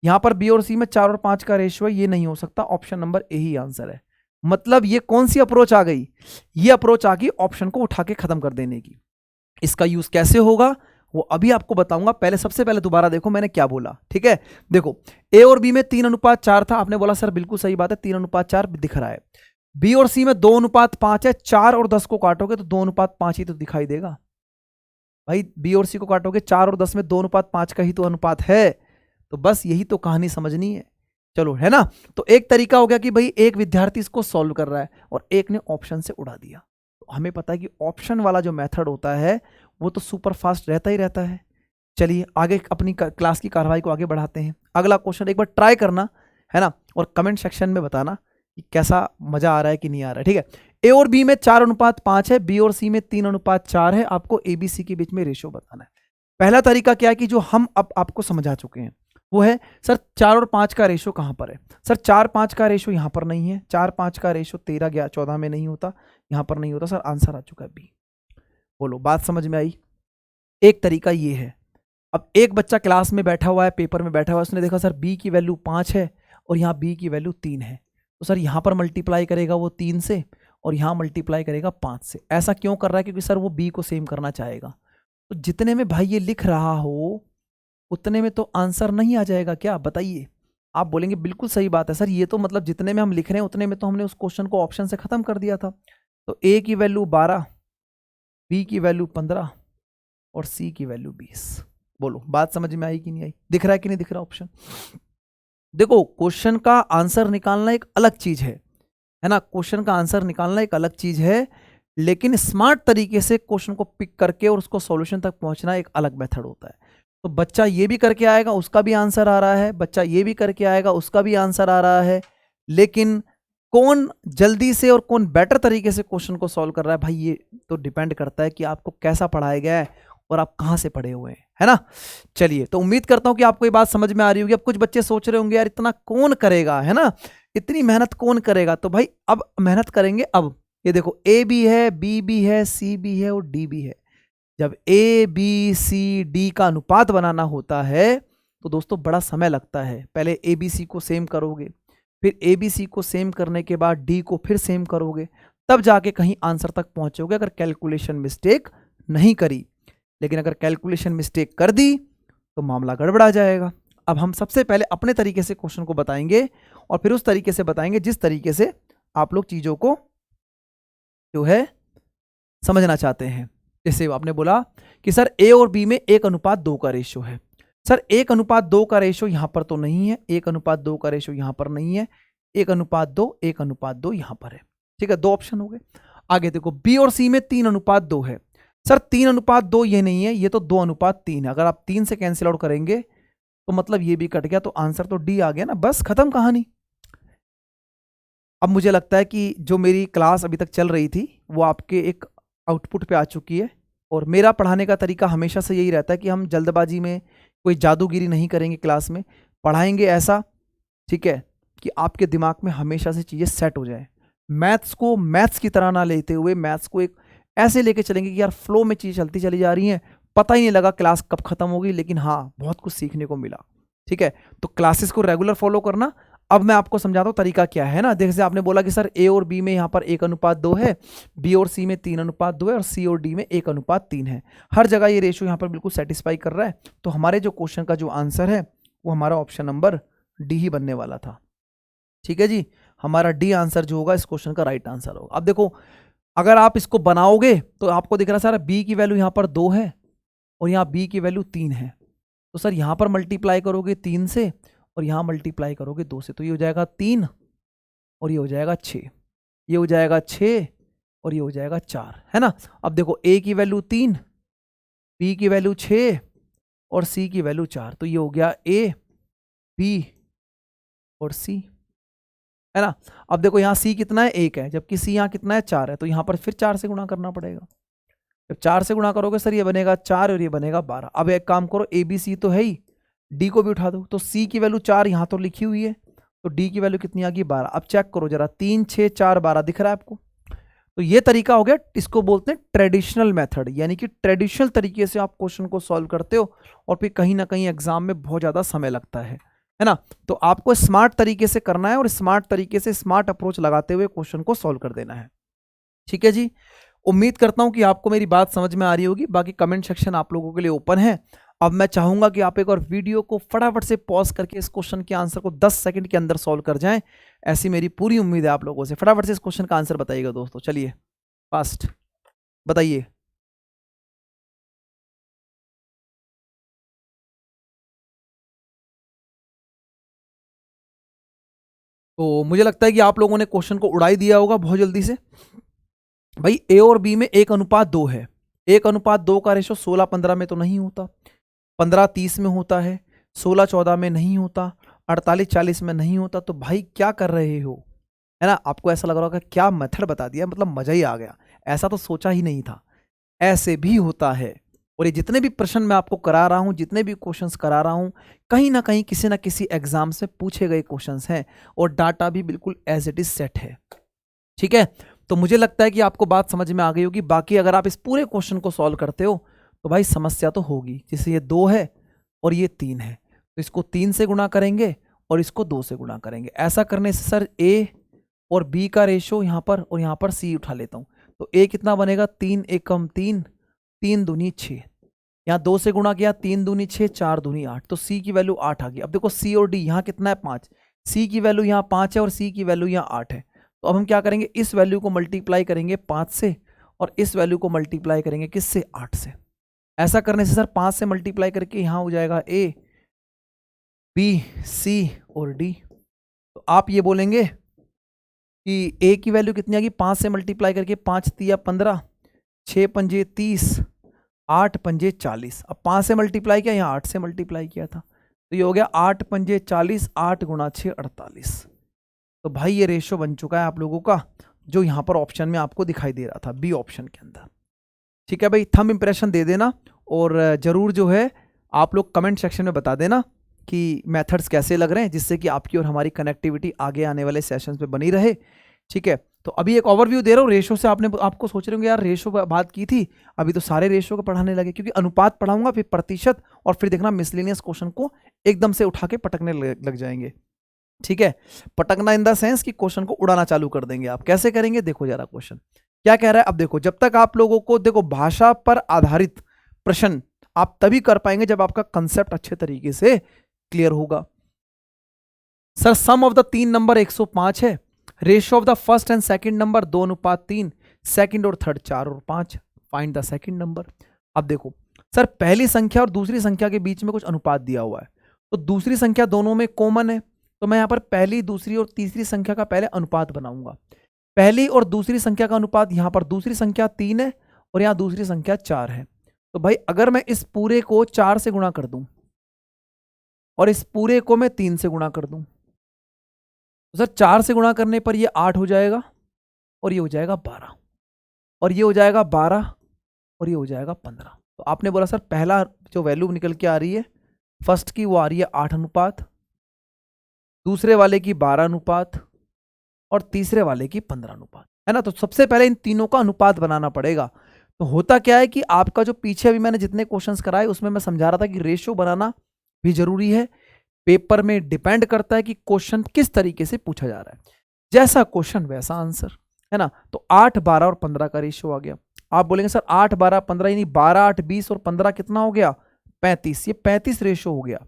यहाँ पर बी और सी में 4 और 5 का रेशियो है, ये नहीं हो सकता। Option number A he answer है। मतलब ये कौन सी अप्रोच आ गई, ये अप्रोच आ गई ऑप्शन को उठा के खत्म कर देने की। इसका यूज कैसे होगा वो अभी आपको बताऊंगा। पहले सबसे पहले दोबारा देखो मैंने क्या बोला। ठीक है, देखो ए और बी में 3:4 था, आपने बोला सर बिल्कुल सही बात है, 3:4 दिख रहा है। बी और सी में 2:5 है, 4 और 10 को काटोगे तो 2:5 ही तो दिखाई देगा भाई। बी और सी को काटोगे 4 और 10 में 2:5 का ही तो अनुपात है। तो बस यही तो कहानी समझनी है। चलो, है ना। तो एक तरीका हो गया कि भाई एक विद्यार्थी इसको सॉल्व कर रहा है और एक ने ऑप्शन से उड़ा दिया। तो हमें पता है कि ऑप्शन वाला जो मेथड होता है वो तो सुपर फास्ट रहता ही रहता है। चलिए आगे अपनी क्लास की कार्रवाई को आगे बढ़ाते हैं। अगला क्वेश्चन एक बार ट्राई करना, है ना, और कमेंट सेक्शन में बताना कि कैसा मजा आ रहा है कि नहीं आ रहा है। ठीक है, ए और बी में 4:5 है, बी और सी में 3:4 है। आपको ए बी सी के बीच में रेशियो बताना है। पहला तरीका क्या है कि जो हम अब आपको समझा चुके हैं वो है सर 4 और 5 का रेशियो कहां पर है। सर 4-5 का रेशियो यहां पर नहीं है, 4-5 का रेशियो 13-14 में नहीं होता, यहां पर नहीं होता। सर आंसर आ चुका है बी। बोलो बात समझ में आई। एक तरीका ये है। अब एक बच्चा क्लास में बैठा हुआ है, पेपर में बैठा हुआ है, उसने देखा सर बी की वैल्यू 5 है और यहाँ बी की वैल्यू 3 है, तो सर यहाँ पर मल्टीप्लाई करेगा वो 3 से और यहाँ मल्टीप्लाई करेगा 5 से। ऐसा क्यों कर रहा है, क्योंकि सर वो बी को सेम करना चाहेगा। तो जितने में भाई ये लिख रहा हो उतने में तो आंसर नहीं आ जाएगा क्या, बताइए। आप बोलेंगे बिल्कुल सही बात है सर, ये तो मतलब जितने में हम लिख रहे हैं उतने में तो हमने उस क्वेश्चन को ऑप्शन से खत्म कर दिया था। तो ए की वैल्यू 12, बी की वैल्यू 15 और सी की वैल्यू 20। बोलो बात समझ में आई कि नहीं आई, दिख रहा है कि नहीं दिख रहा ऑप्शन। देखो क्वेश्चन का आंसर निकालना एक अलग चीज है ना, क्वेश्चन का आंसर निकालना एक अलग चीज है, लेकिन स्मार्ट तरीके से क्वेश्चन को पिक करके और उसको सॉल्यूशन तक पहुंचना एक अलग मेथड होता है। तो बच्चा ये भी करके आएगा, उसका भी आंसर आ रहा है, बच्चा ये भी करके आएगा, उसका भी आंसर आ रहा है, लेकिन कौन जल्दी से और कौन बेटर तरीके से क्वेश्चन को सॉल्व कर रहा है, भाई ये तो डिपेंड करता है कि आपको कैसा पढ़ाया गया है और आप कहाँ से पढ़े हुए हैं, है ना। चलिए, तो उम्मीद करता हूं कि आपको ये बात समझ में आ रही होगी। अब कुछ बच्चे सोच रहे होंगे यार इतना कौन करेगा, है ना, इतनी मेहनत कौन करेगा। तो भाई अब मेहनत करेंगे। अब ये देखो, ए भी है, बी भी है, सी भी है और डी भी है। जब ए बी सी डी का अनुपात बनाना होता है तो दोस्तों बड़ा समय लगता है। पहले ए बी सी को सेम करोगे, फिर ए बी सी को सेम करने के बाद डी को फिर सेम करोगे, तब जाके कहीं आंसर तक पहुंचोगे, अगर कैलकुलेशन मिस्टेक नहीं करी। लेकिन अगर कैलकुलेशन मिस्टेक कर दी तो मामला गड़बड़ा जाएगा। अब हम सबसे पहले अपने तरीके से क्वेश्चन को बताएंगे और फिर उस तरीके से बताएंगे जिस तरीके से आप लोग चीजों को जो है समझना चाहते हैं। जैसे आपने बोला कि सर ए और बी में 1:2 का रेशियो है। सर 1:2 का रेशियो यहां पर तो नहीं है, 1:2 का रेशियो यहां पर नहीं है, 1:2 1:2 यहां पर है। ठीक है, दो ऑप्शन हो गए। आगे देखो, बी और सी में 3:2 है। सर 3:2 ये नहीं है, ये तो 2:3 है। अगर आप 3 से कैंसिल आउट करेंगे तो मतलब ये भी कट गया, तो आंसर तो डी आ गया ना, बस खत्म कहानी। अब मुझे लगता है कि जो मेरी क्लास अभी तक चल रही थी वो आपके एक आउटपुट पे आ चुकी है। और मेरा पढ़ाने का तरीका हमेशा से यही रहता है कि हम जल्दबाजी में कोई जादूगिरी नहीं करेंगे, क्लास में पढ़ाएंगे ऐसा, ठीक है, कि आपके दिमाग में हमेशा से चीज़ें सेट हो जाए। मैथ्स को मैथ्स की तरह ना लेते हुए मैथ्स को एक ऐसे लेके चलेंगे कि यार फ्लो में चीज़ चलती चली जा रही हैं, पता ही नहीं लगा क्लास कब खत्म होगी, लेकिन हाँ बहुत कुछ सीखने को मिला। ठीक है, तो क्लासेस को रेगुलर फॉलो करना। अब मैं आपको समझाता हूँ तरीका क्या है ना। जैसे आपने बोला कि सर ए और बी में यहाँ पर 1:2 है, बी और सी में 3:2 है और सी और डी में 1:3 है। हर जगह ये रेशियो यहाँ पर बिल्कुल सेटिस्फाई कर रहा है। तो हमारे जो क्वेश्चन का जो आंसर है वो हमारा ऑप्शन नंबर डी ही बनने वाला था। ठीक है जी, हमारा डी आंसर जो होगा इस क्वेश्चन का राइट आंसर होगा। अब देखो, अगर आप इसको बनाओगे तो आपको दिख रहा है सर बी की वैल्यू यहाँ पर 2 है और यहाँ बी की वैल्यू 3 है। तो सर यहाँ पर मल्टीप्लाई करोगे 3 से और यहाँ मल्टीप्लाई करोगे 2 से, तो ये हो जाएगा 3 और ये हो जाएगा 6, ये हो जाएगा 6 और ये हो जाएगा 4, है ना। अब देखो, ए की वैल्यू 3, बी की वैल्यू 6 और सी की वैल्यू 4, तो ये हो गया ए, बी और सी, है ना। अब देखो यहाँ सी कितना है, 1 है, जबकि सी यहाँ कितना है, 4 है, तो यहाँ पर फिर 4 से गुणा करना पड़ेगा। जब 4 से गुणा करोगे सर ये बनेगा 4 और ये बनेगा 12। अब एक काम करो, ए बी सी तो है ही, डी को भी उठा दो, तो सी की वैल्यू 4 यहाँ तो लिखी हुई है, तो डी की वैल्यू कितनी आ गई, 12। अब चेक करो जरा, 3 6 4 12 दिख रहा है आपको। तो ये तरीका हो गया, इसको बोलते हैं ट्रेडिशनल मेथड, यानी कि ट्रेडिशनल तरीके से आप क्वेश्चन को सॉल्व करते हो और फिर कहीं ना कहीं एग्जाम में बहुत ज़्यादा समय लगता है ना। तो आपको स्मार्ट तरीके से करना है और स्मार्ट तरीके से स्मार्ट अप्रोच लगाते हुए क्वेश्चन को सॉल्व कर देना है। ठीक है जी, उम्मीद करता हूं कि आपको मेरी बात समझ में आ रही होगी। बाकी कमेंट सेक्शन आप लोगों के लिए ओपन है। अब मैं चाहूंगा कि आप एक और वीडियो को फटाफट से पॉज करके इस क्वेश्चन के आंसर को 10 सेकंड के अंदर सॉल्व कर जाएं, ऐसी मेरी पूरी उम्मीद है आप लोगों से। फटाफट से इस क्वेश्चन का आंसर बताइएगा दोस्तों, चलिए फास्ट बताइए। तो मुझे लगता है कि आप लोगों ने क्वेश्चन को उड़ाई दिया होगा बहुत जल्दी से। भाई ए और बी में 1:2 है, 1:2 का रेशो 16-15 में तो नहीं होता, 15-30 में होता है, 16-14 में नहीं होता, 48-40 में नहीं होता। तो भाई क्या कर रहे हो, है ना। आपको ऐसा लग रहा होगा क्या मेथड बता दिया, मतलब मजा ही आ गया, ऐसा तो सोचा ही नहीं था। ऐसे भी होता है। और ये जितने भी प्रश्न मैं आपको करा रहा हूं, जितने भी क्वेश्चंस करा रहा हूं, कहीं ना कहीं किसी ना किसी एग्जाम से पूछे गए क्वेश्चंस हैं और डाटा भी बिल्कुल एज इट इज सेट है। ठीक है, तो मुझे लगता है कि आपको बात समझ में आ गई होगी। बाकी अगर आप इस पूरे क्वेश्चन को सॉल्व करते हो तो भाई समस्या तो होगी। जैसे ये 2 है और ये 3 है, तो इसको 3 से गुणा करेंगे और इसको 2 से गुणा करेंगे। ऐसा करने से सर ए और बी का रेशो यहाँ पर और यहाँ पर सी उठा लेता हूँ, तो ए कितना बनेगा, 3 एकम 3, 3 दूनी 6, यहाँ 2 से गुणा किया, 3 दूनी 6, 4 दूनी 8, तो सी की वैल्यू 8 आ गई। अब देखो सी और डी यहाँ कितना है, 5, सी की वैल्यू यहाँ 5 है और सी की वैल्यू यहाँ 8 है। तो अब हम क्या करेंगे, इस वैल्यू को मल्टीप्लाई करेंगे 5 से और इस वैल्यू को मल्टीप्लाई करेंगे किससे, 8 से। ऐसा करने से सर 5 से मल्टीप्लाई करके यहाँ हो जाएगा ए, बी, सी और डी। तो आप ये बोलेंगे कि ए की वैल्यू कितनी आ गई, 5 से मल्टीप्लाई करके, 5 तिया 15, 6 पंजे 30, 8 पंजे 40। अब 5 से मल्टीप्लाई किया, यहाँ 8 से मल्टीप्लाई किया था, तो ये हो गया 8 पंजे 40, 8 गुणा 6 48। तो भाई ये रेशो बन चुका है आप लोगों का, जो यहाँ पर ऑप्शन में आपको दिखाई दे रहा था, बी ऑप्शन के अंदर। ठीक है भाई, थंब इंप्रेशन दे देना, और जरूर जो है आप लोग कमेंट सेक्शन में बता देना कि मेथड्स कैसे लग रहे हैं, जिससे कि आपकी और हमारी कनेक्टिविटी आगे आने वाले सेशंस में बनी रहे। ठीक है, तो अभी एक ओवरव्यू दे रहा हूँ रेशो से। आपको सोच रहे होंगे यार रेशो बात की थी, अभी तो सारे रेशो को पढ़ाने लगे, क्योंकि अनुपात पढ़ाऊंगा, फिर प्रतिशत, और फिर देखना मिसलेनियस क्वेश्चन को एकदम से उठा के पटकने लग जाएंगे। ठीक है, पटकना इन द सेंस कि क्वेश्चन को उड़ाना चालू कर देंगे। आप कैसे करेंगे, देखो जरा क्वेश्चन क्या कह रहा है। अब देखो, जब तक आप लोगों को देखो भाषा पर आधारित प्रश्न आप तभी कर पाएंगे जब आपका कंसेप्ट अच्छे तरीके से क्लियर होगा। Sir sum of the 3 number 105 है, ratio of the first and second number 2:3, second और थर्ड 4 और 5, फाइंड द सेकंड नंबर। अब देखो सर, पहली संख्या और दूसरी संख्या के बीच में कुछ अनुपात दिया हुआ है, तो दूसरी संख्या दोनों में कॉमन है, तो मैं यहां पर पहली, दूसरी और तीसरी संख्या का पहले अनुपात बनाऊंगा। पहली और दूसरी संख्या का अनुपात, यहां पर दूसरी संख्या 3 है और यहां दूसरी संख्या 4 है, तो भाई अगर मैं इस पूरे को 4 से गुणा कर दूं और इस पूरे को मैं 3 से गुणा कर दूं, तो सर 4 से गुणा करने पर ये 8 हो जाएगा, और ये हो जाएगा 12, और ये हो जाएगा 12, और ये हो जाएगा 15। तो आपने बोला सर पहला जो वैल्यू निकल के आ रही है फर्स्ट की, वो आ रही है 8 अनुपात, दूसरे वाले की 12 अनुपात, और तीसरे वाले की 15 अनुपात, है ना। तो सबसे पहले इन तीनों का अनुपात बनाना पड़ेगा। तो होता क्या है कि आपका जो पीछे अभी मैंने जितने क्वेश्चंस कराए उसमें मैं समझा रहा था कि रेशियो बनाना भी जरूरी है। पेपर में डिपेंड करता है कि क्वेश्चन किस तरीके से पूछा जा रहा है, जैसा क्वेश्चन वैसा आंसर, है ना। तो 8, 12 और 15 का रेशियो आ गया। आप बोलेंगे सर 8, 12, 15 यानी 12, 8, 20 और 15 कितना हो गया, 35। ये 35 रेशियो हो गया,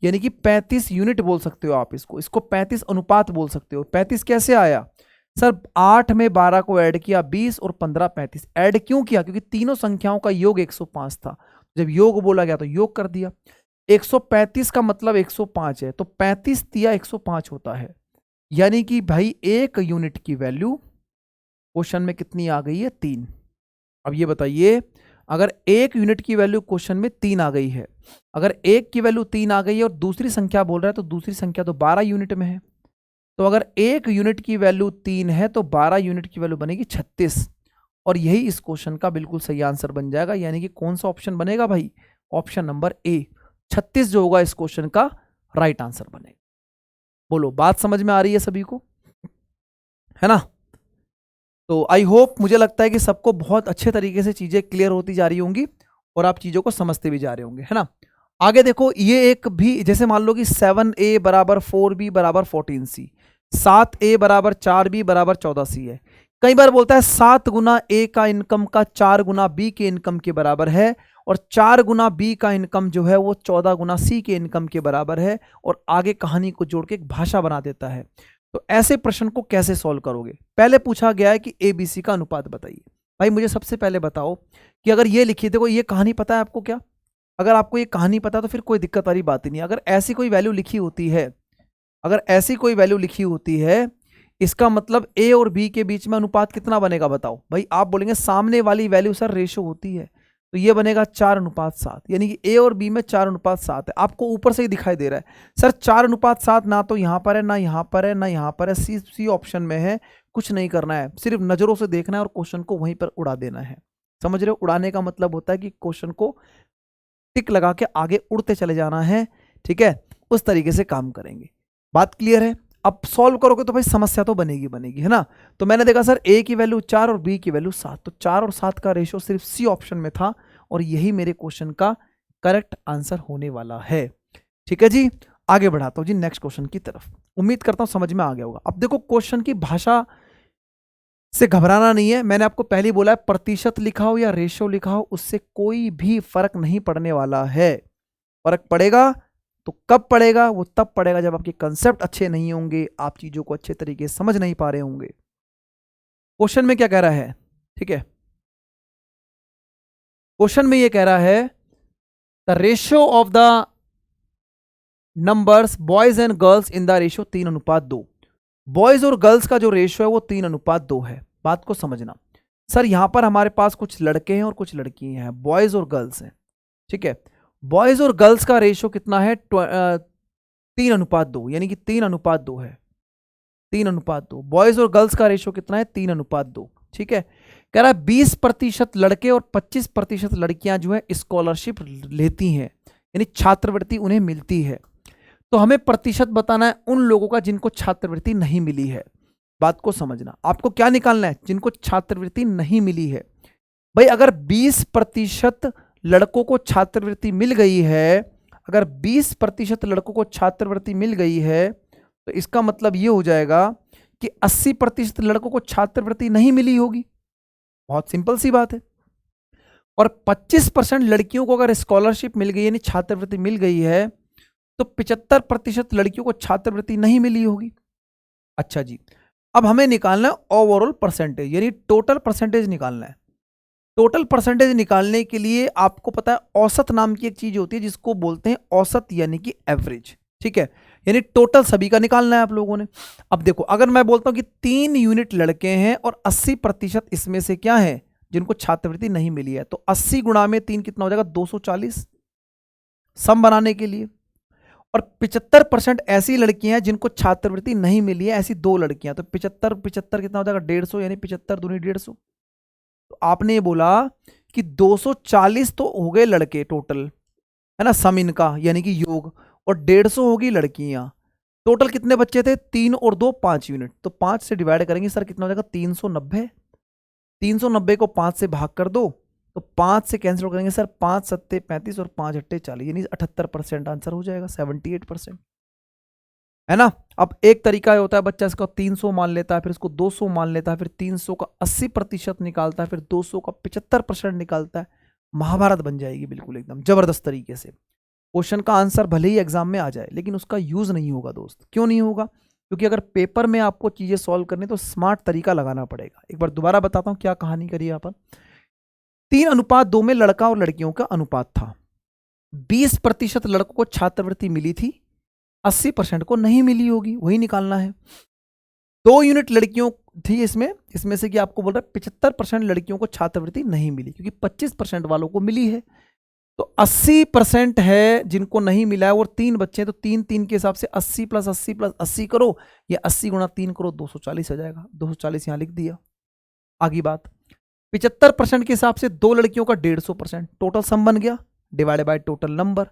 यानी कि 35 यूनिट बोल सकते हो आप इसको 35 अनुपात बोल सकते हो। 35 कैसे आया सर, 8 में 12 को ऐड किया 20 और 15 35। ऐड क्यों किया, क्योंकि तीनों संख्याओं का योग 105 था, जब योग बोला गया तो योग कर दिया। 135 का मतलब 105 है, तो 35 तिया 105 होता है, यानी कि भाई एक यूनिट की वैल्यू क्वेश्चन में कितनी आ गई है, 3। अब ये बताइए, अगर एक यूनिट की वैल्यू क्वेश्चन में 3 आ गई है, अगर एक की वैल्यू 3 आ गई है और दूसरी संख्या बोल रहा है, तो दूसरी संख्या तो 12 यूनिट में है, तो अगर एक यूनिट की वैल्यू 3 है तो 12 यूनिट की वैल्यू बनेगी 36, और यही इस क्वेश्चन का बिल्कुल सही आंसर बन जाएगा। यानी कि कौन सा ऑप्शन बनेगा भाई, ऑप्शन नंबर ए, 36 जो होगा इस क्वेश्चन का राइट आंसर बनेगा। बोलो बात समझ में आ रही है सभी को, है ना। तो आई होप, मुझे लगता है कि सबको बहुत अच्छे तरीके से चीजें क्लियर होती जा रही होंगी और आप चीजों को समझते भी जा रहे होंगे, है ना। आगे देखो, ये एक भी जैसे मान लो कि 7a बराबर 4b बराबर 14c, 7a बराबर 4b बराबर 14c है। कई बार बोलता है 7 गुना a का इनकम का 4 गुना b के इनकम के बराबर है, और 4 गुना b का इनकम जो है वो 14 गुना c के इनकम के बराबर है, और आगे कहानी को जोड़ के एक भाषा बना देता है। तो ऐसे प्रश्न को कैसे सॉल्व करोगे। पहले पूछा गया है कि ABC का अनुपात बताइए। भाई मुझे सबसे पहले बताओ कि अगर ये लिखी, देखो ये कहानी पता है आपको क्या, अगर आपको ये कहानी पता तो फिर कोई दिक्कत वाली बात ही नहीं। अगर ऐसी कोई वैल्यू लिखी होती है, अगर ऐसी कोई वैल्यू लिखी होती है, इसका मतलब A और B के बीच में अनुपात कितना बनेगा बताओ। भाई आप बोलेंगे सामने वाली वैल्यू सर रेशो होती है, तो ये बनेगा 4:7, यानी कि A और B में 4:7 है। आपको ऊपर से ही दिखाई दे रहा है सर 4:7, ना तो यहाँ पर है, ना यहाँ पर है, ना यहाँ पर है, सी ऑप्शन में है। कुछ नहीं करना है, सिर्फ नजरों से देखना है और क्वेश्चन को वहीं पर उड़ा देना है। समझ रहे हो, उड़ाने का मतलब होता है कि क्वेश्चन को टिक लगा के आगे उड़ते चले जाना है। ठीक है, उस तरीके से काम करेंगे। बात क्लियर है। अब सॉल्व करोगे तो भाई समस्या तो बनेगी बनेगी, है ना। तो मैंने देखा सर A की वैल्यू 4 और B की वैल्यू 7, तो 4 और 7 का रेशियो सिर्फ C ऑप्शन में था, और यही मेरे क्वेश्चन का करेक्ट आंसर होने वाला है। ठीक है जी, आगे बढ़ाता हूं जी नेक्स्ट क्वेश्चन की तरफ। उम्मीद करता हूं समझ में आ गया होगा। अब देखो, क्वेश्चन की भाषा से घबराना नहीं है। मैंने आपको पहले ही बोला है, प्रतिशत लिखा हो या रेशियो लिखा हो, उससे कोई भी फर्क नहीं पड़ने वाला है। फर्क पड़ेगा तो कब पड़ेगा, वो तब पड़ेगा जब आपके कंसेप्ट अच्छे नहीं होंगे, आप चीजों को अच्छे तरीके से समझ नहीं पा रहे होंगे। क्वेश्चन में क्या कह रहा है, ठीक है, क्वेश्चन में ये कह रहा है the ratio of the numbers boys and girls in the ratio 3:2। Boys और गर्ल्स का जो रेशियो है वो 3:2 है। बात को समझना सर, यहां पर हमारे पास कुछ लड़के हैं और कुछ लड़कियां हैं, बॉयज और गर्ल्स हैं, ठीक है। बॉयज और गर्ल्स का रेशियो कितना है? 3:2, यानी कि 3:2 है, 3:2। बॉयज और गर्ल्स का रेशियो कितना है? 3:2, ठीक है। कह रहा है 20% लड़के और 25% लड़कियां जो है स्कॉलरशिप लेती हैं, यानी छात्रवृत्ति उन्हें मिलती है। तो हमें प्रतिशत बताना है उन लोगों का जिनको छात्रवृत्ति नहीं मिली है। बात को समझना, आपको क्या निकालना है? जिनको छात्रवृत्ति नहीं मिली है। भाई अगर 20% लड़कों को छात्रवृत्ति मिल गई है, अगर 20% लड़कों को छात्रवृत्ति मिल गई है, तो इसका मतलब ये हो जाएगा कि 80% लड़कों को छात्रवृत्ति नहीं मिली होगी। बहुत सिंपल सी बात है। और 25% लड़कियों को अगर स्कॉलरशिप मिल गई, यानी छात्रवृत्ति मिल गई है, तो 75% लड़कियों को छात्रवृत्ति नहीं मिली होगी। अच्छा जी, अब हमें निकालना है ओवरऑल परसेंटेज, यानी टोटल परसेंटेज निकालना है। टोटल परसेंटेज निकालने के लिए आपको पता है औसत नाम की एक चीज होती है जिसको बोलते हैं औसत, यानी कि एवरेज, ठीक है। यानी टोटल सभी का निकालना है आप लोगों ने। अब देखो, अगर मैं बोलता हूं कि 3 यूनिट लड़के हैं और 80% इसमें से क्या है जिनको छात्रवृत्ति नहीं मिली है, तो 80 गुणा में 3 कितना हो जाएगा? 240 सम बनाने के लिए। और 75% ऐसी लड़कियां हैं जिनको छात्रवृत्ति नहीं मिली है, ऐसी 2 लड़कियां, तो 75 कितना हो जाएगा? 150, यानी 75 दूनी 150। तो आपने ये बोला कि 240 तो हो गए लड़के टोटल, है ना, सम इनका यानी कि योग, और 150 होगी लड़कियां। टोटल कितने बच्चे थे? 3 और 2 5 यूनिट, तो 5 से डिवाइड करेंगे सर, कितना हो जाएगा? 390। 390 को 5 से भाग कर दो, तो 5 से कैंसिल करेंगे सर, 5 सत्ते 35 और 5 अट्ठे 40, यानी 78% आंसर हो जाएगा, 78%, है ना। अब एक तरीका होता है, बच्चा इसका 300 मान लेता है, फिर इसको 200 मान लेता है, फिर 300 का 80% निकालता है, फिर 200 का 75% निकालता है। महाभारत बन जाएगी बिल्कुल एकदम जबरदस्त तरीके से। क्वेश्चन का आंसर भले ही एग्जाम में आ जाए, लेकिन उसका यूज नहीं होगा दोस्त। क्यों नहीं होगा? क्योंकि अगर पेपर में आपको चीजें सॉल्व करनी तो स्मार्ट तरीका लगाना पड़ेगा। एक बार दोबारा बताता हूं क्या कहानी करी यहाँ पर। 3:2 में लड़का और लड़कियों का अनुपात था। 20% लड़कों को छात्रवृत्ति मिली थी, 80% को नहीं मिली होगी, वही निकालना है। 2 यूनिट लड़कियों थी इसमें से कि आपको बोल रहा है 75% लड़कियों को छात्रवृत्ति नहीं मिली, क्योंकि 25% वालों को मिली है। तो 80% है जिनको नहीं मिला है, और 3 बच्चे हैं, तो 3 के हिसाब से 80 + 80 + 80 करो, या 80 × 3 करो, 240 हो जाएगा। 240 यहां लिख दिया। आगे बात, 75% के हिसाब से 2 लड़कियों का 150%, टोटल सम बन गया, डिवाइड बाय टोटल नंबर,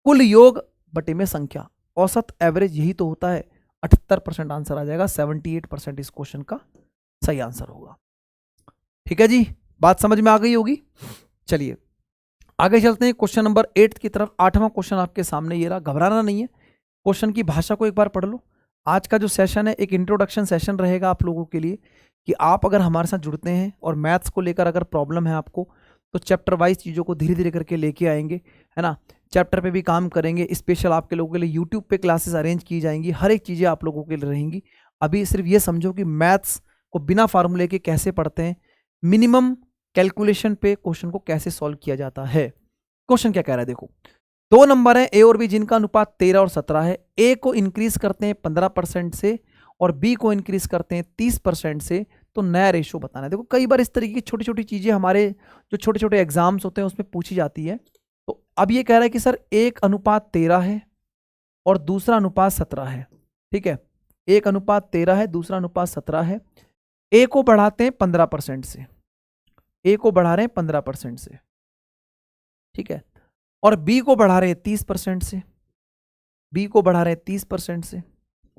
कुल योग बटे में संख्या, औसत एवरेज, यही तो होता है। 78% आंसर आ जाएगा, 78% इस क्वेश्चन का सही आंसर होगा। ठीक है जी, बात समझ में आ गई होगी। चलिए आगे चलते हैं क्वेश्चन नंबर 8 की तरफ। 8वां क्वेश्चन आपके सामने ये रहा, घबराना नहीं है, क्वेश्चन की भाषा को एक बार पढ़ लो। आज का जो सेशन है एक इंट्रोडक्शन सेशन रहेगा आप लोगों के लिए, कि आप अगर हमारे साथ जुड़ते हैं और मैथ्स को लेकर अगर प्रॉब्लम है आपको, तो चैप्टर वाइज चीज़ों को धीरे धीरे करके लेके आएंगे, है ना। चैप्टर पे भी काम करेंगे, स्पेशल आपके लोगों के लिए यूट्यूब पे क्लासेस अरेंज की जाएंगी, हर एक चीज़ें आप लोगों के लिए रहेंगी। अभी सिर्फ ये समझो कि मैथ्स को बिना फार्मूले के कैसे पढ़ते हैं, मिनिमम कैलकुलेशन पे क्वेश्चन को कैसे सॉल्व किया जाता है। क्वेश्चन क्या कह रहा है देखो, 2 नंबर है ए और बी जिनका अनुपात 13 और 17 है। ए को इंक्रीज करते हैं 15% से और बी को इंक्रीज करते हैं 30% से, तो नया रेशो बताना है। देखो कई बार इस तरीके की छोटी छोटी चीजें हमारे जो छोटे छोटे एग्जाम्स होते हैं उसमें पूछी जाती है। तो अब ये कह रहा है कि सर एक अनुपात 13 है और दूसरा अनुपात 17 है, ठीक है। एक अनुपात 13 है, दूसरा अनुपात 17 है। ए को बढ़ाते हैं 15% से, ए को बढ़ा रहे हैं 15% से, ठीक है, और बी को बढ़ा रहे हैं 30% से, बी को बढ़ा रहे हैं 30% से।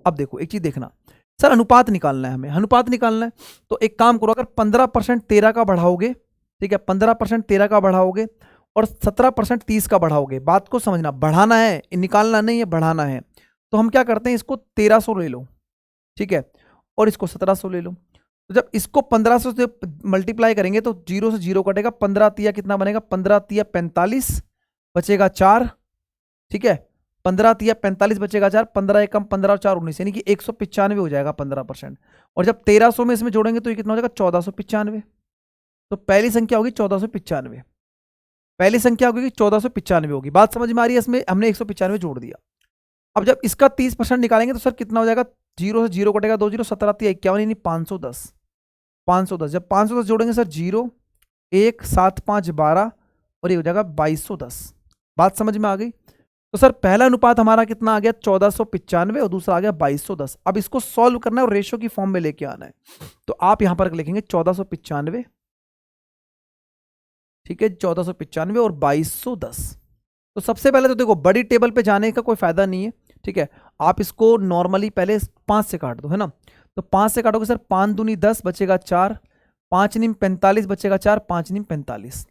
अब देखो एक चीज देखना, सर अनुपात निकालना है हमें, अनुपात निकालना है, तो एक काम करो, अगर 15% 13 का बढ़ाओगे, ठीक है, 15% 13 का बढ़ाओगे और 17% 30 का बढ़ाओगे, बात को समझना, बढ़ाना है, निकालना नहीं है, बढ़ाना है। तो हम क्या करते हैं, इसको 1300 ले लो, ठीक है, और इसको 1700 ले लो। तो जब इसको 1500 से मल्टीप्लाई करेंगे तो 0 से 0 कटेगा, 15 तिया कितना बनेगा, 15 तिया 45, बचेगा 4, ठीक है, 15 तिया 45 बचेगा 4, 15 एकम 15 4 19, यानी कि 195 हो जाएगा 15%। और जब 1300 में इसमें जोड़ेंगे तो ये कितना हो जाएगा, 1495। तो पहली संख्या होगी 1495, पहली संख्या होगी 1495 होगी। बात समझ में आ रही है? इसमें हमने 195 जोड़ दिया। अब जब इसका 30% निकालेंगे तो सर कितना हो जाएगा, जीरो से जीरो कटेगा, 2 जीरो 17 51, यानी 510। 510 जब 510 जोड़ेंगे सर, 0 1 7 5 12 और ये हो जाएगा 2210। बात समझ में आ गई? तो सर पहला अनुपात हमारा कितना आ गया, 1495, और दूसरा आ गया 2210। अब इसको सॉल्व करना है और रेशो की फॉर्म में लेके आना है। तो आप यहां पर लिखेंगे 1495, ठीक है, 1495 और 2210। तो सबसे पहले तो देखो बड़ी टेबल पे जाने का कोई फायदा नहीं है, ठीक है। आप इसको नॉर्मली पहले 5 से काट दो, है ना। तो 5 से काटोगे सर, 5 दूनी 10 बचेगा 4, 5 नीम 45 बचेगा 4, 5 नीम 45।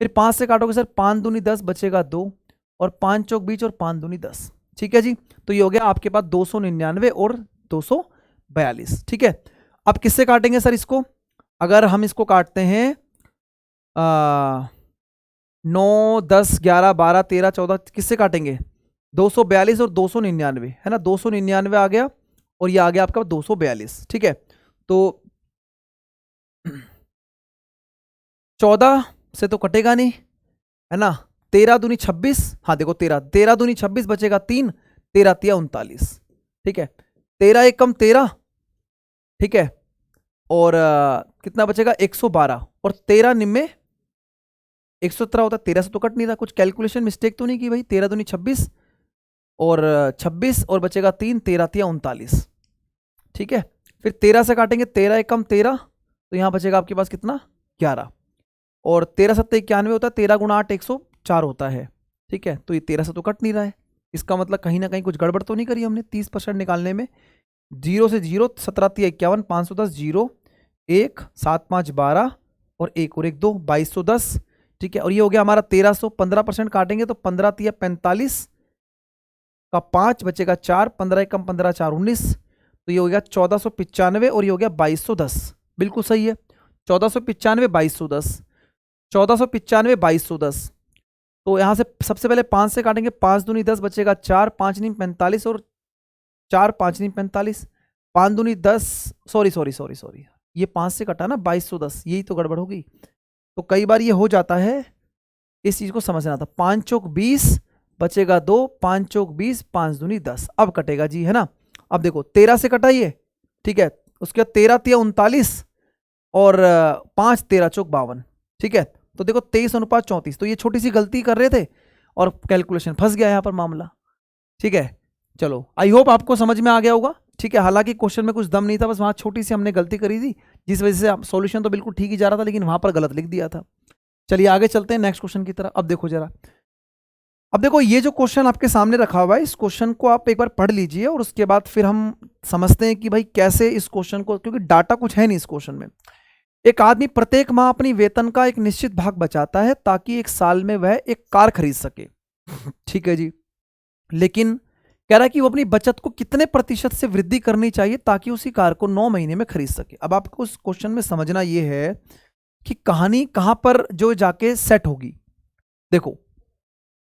फिर 5 से काटोगे सर, 5 दूनी 10 बचेगा 2, और 5 चौक 20 और 5 दूनी 10, ठीक है जी। तो ये हो गया आपके पास 299 और 242, ठीक है। अब किससे काटेंगे सर इसको? अगर हम इसको काटते हैं 9 10 11 12 13 14, किससे काटेंगे? 242 और 299, है ना। 299 आ गया और ये आ गया आपका 242, ठीक है। तो 14 से तो कटेगा नहीं, है ना। 13 दूनी 26, हाँ देखो 13 दूनी 26 बचेगा 3, 13 तिया 39, ठीक है। 13 एक कम 13, ठीक है। और कितना बचेगा 112, और 13 निम्मे 117 होता है। 13 से तो कट नहीं रहा, कुछ कैलकुलेशन मिस्टेक तो नहीं की भाई। 13 दूनी 26 और 26 और बचेगा 3, 13 तिया 39, ठीक है। फिर 13 से काटेंगे, 13 एक कम 13, तो यहां बचेगा आपके पास कितना 11, और 13 सत्ते 91 होता है, 13 गुणा 8 104 होता है, ठीक है। तो ये 13 से तो कट नहीं रहा है, इसका मतलब कहीं ना कहीं कुछ गड़बड़ तो नहीं करी हमने 30% निकालने में। 0 से 0 17 51, 510, 0 1 7 5 12 और 1 और 1 2, 2210, ठीक है। और ये हो गया हमारा 1300। 15% काटेंगे तो 15 तिया 45 का 5 बचेगा 4, 15 एक कम 15 4 19, तो ये हो गया 1495 और ये हो गया 2210, बिल्कुल सही है। 1495 2210, 1495 2210। तो यहां से सबसे पहले 5 से काटेंगे, 5 दूनी 10 बचेगा 4, 5 नीम 45 और 4 5 नीम 45, 5 दूनी 10, सॉरी ये 5 से कटा ना 2210, यही तो गड़बड़ होगी। तो कई बार ये हो जाता है, इस चीज को समझना था। 5 चौक 20 बचेगा 2, 5 चौक 20, 5 दूनी 10, अब कटेगा जी, है ना। अब देखो 13 से कटाइए, ठीक है। उसके बाद 13 तिया 39 और 5 13 चौक 52, ठीक है। तो देखो 23 अनुपात 34, तो ये छोटी सी गलती कर रहे थे और कैलकुलेशन फंस गया यहाँ पर मामला, ठीक है। चलो आई होप आपको समझ में आ गया होगा, ठीक है। हालांकि क्वेश्चन में कुछ दम नहीं था, बस वहां छोटी सी हमने गलती करी थी, जिस वजह से सॉल्यूशन तो बिल्कुल ठीक ही जा रहा था, लेकिन वहां पर गलत लिख दिया था। चलिए आगे चलते हैं नेक्स्ट क्वेश्चन की तरफ। अब देखो जरा, अब देखो ये जो क्वेश्चन आपके सामने रखा हुआ है, इस क्वेश्चन को आप एक बार पढ़ लीजिए और उसके बाद फिर हम समझते हैं कि भाई कैसे इस क्वेश्चन को, क्योंकि डाटा कुछ है नहीं इस क्वेश्चन में। एक आदमी प्रत्येक माह अपनी वेतन का एक निश्चित भाग बचाता है ताकि एक साल में वह एक कार खरीद सके, ठीक है जी। लेकिन कह रहा है कि वो अपनी बचत को कितने प्रतिशत से वृद्धि करनी चाहिए ताकि उसी कार को 9 महीने में खरीद सके। अब आपको उस क्वेश्चन में समझना यह है कि कहानी कहां पर जो जाके सेट होगी। देखो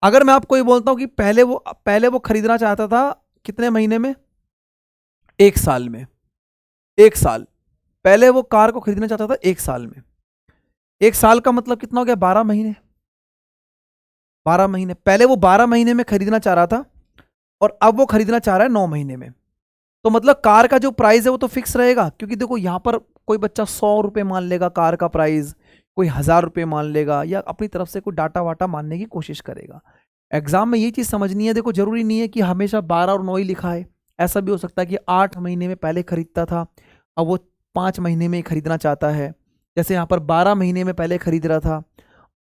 अगर मैं आपको ये बोलता हूं कि पहले वो खरीदना चाहता था कितने महीने में, 1 साल में। 1 साल पहले वो कार को खरीदना चाहता था 1 साल में। 1 साल का मतलब कितना हो गया, 12 महीने। 12 महीने पहले वो 12 महीने में खरीदना चाह रहा था और अब वो खरीदना चाह रहा है 9 महीने में। तो मतलब कार का जो प्राइस है वो तो फिक्स रहेगा, क्योंकि देखो यहां पर कोई बच्चा 100 रुपये मान लेगा कार का प्राइस, कोई 1000 रुपये मान लेगा, या अपनी तरफ से कोई डाटा वाटा मानने की कोशिश करेगा। एग्जाम में ये चीज समझनी है, देखो जरूरी नहीं है कि हमेशा 12 और 9 ही लिखा है। ऐसा भी हो सकता है कि 8 महीने में पहले खरीदता था, अब वो 5 महीने में खरीदना चाहता है। जैसे यहाँ पर 12 महीने में पहले खरीद रहा था,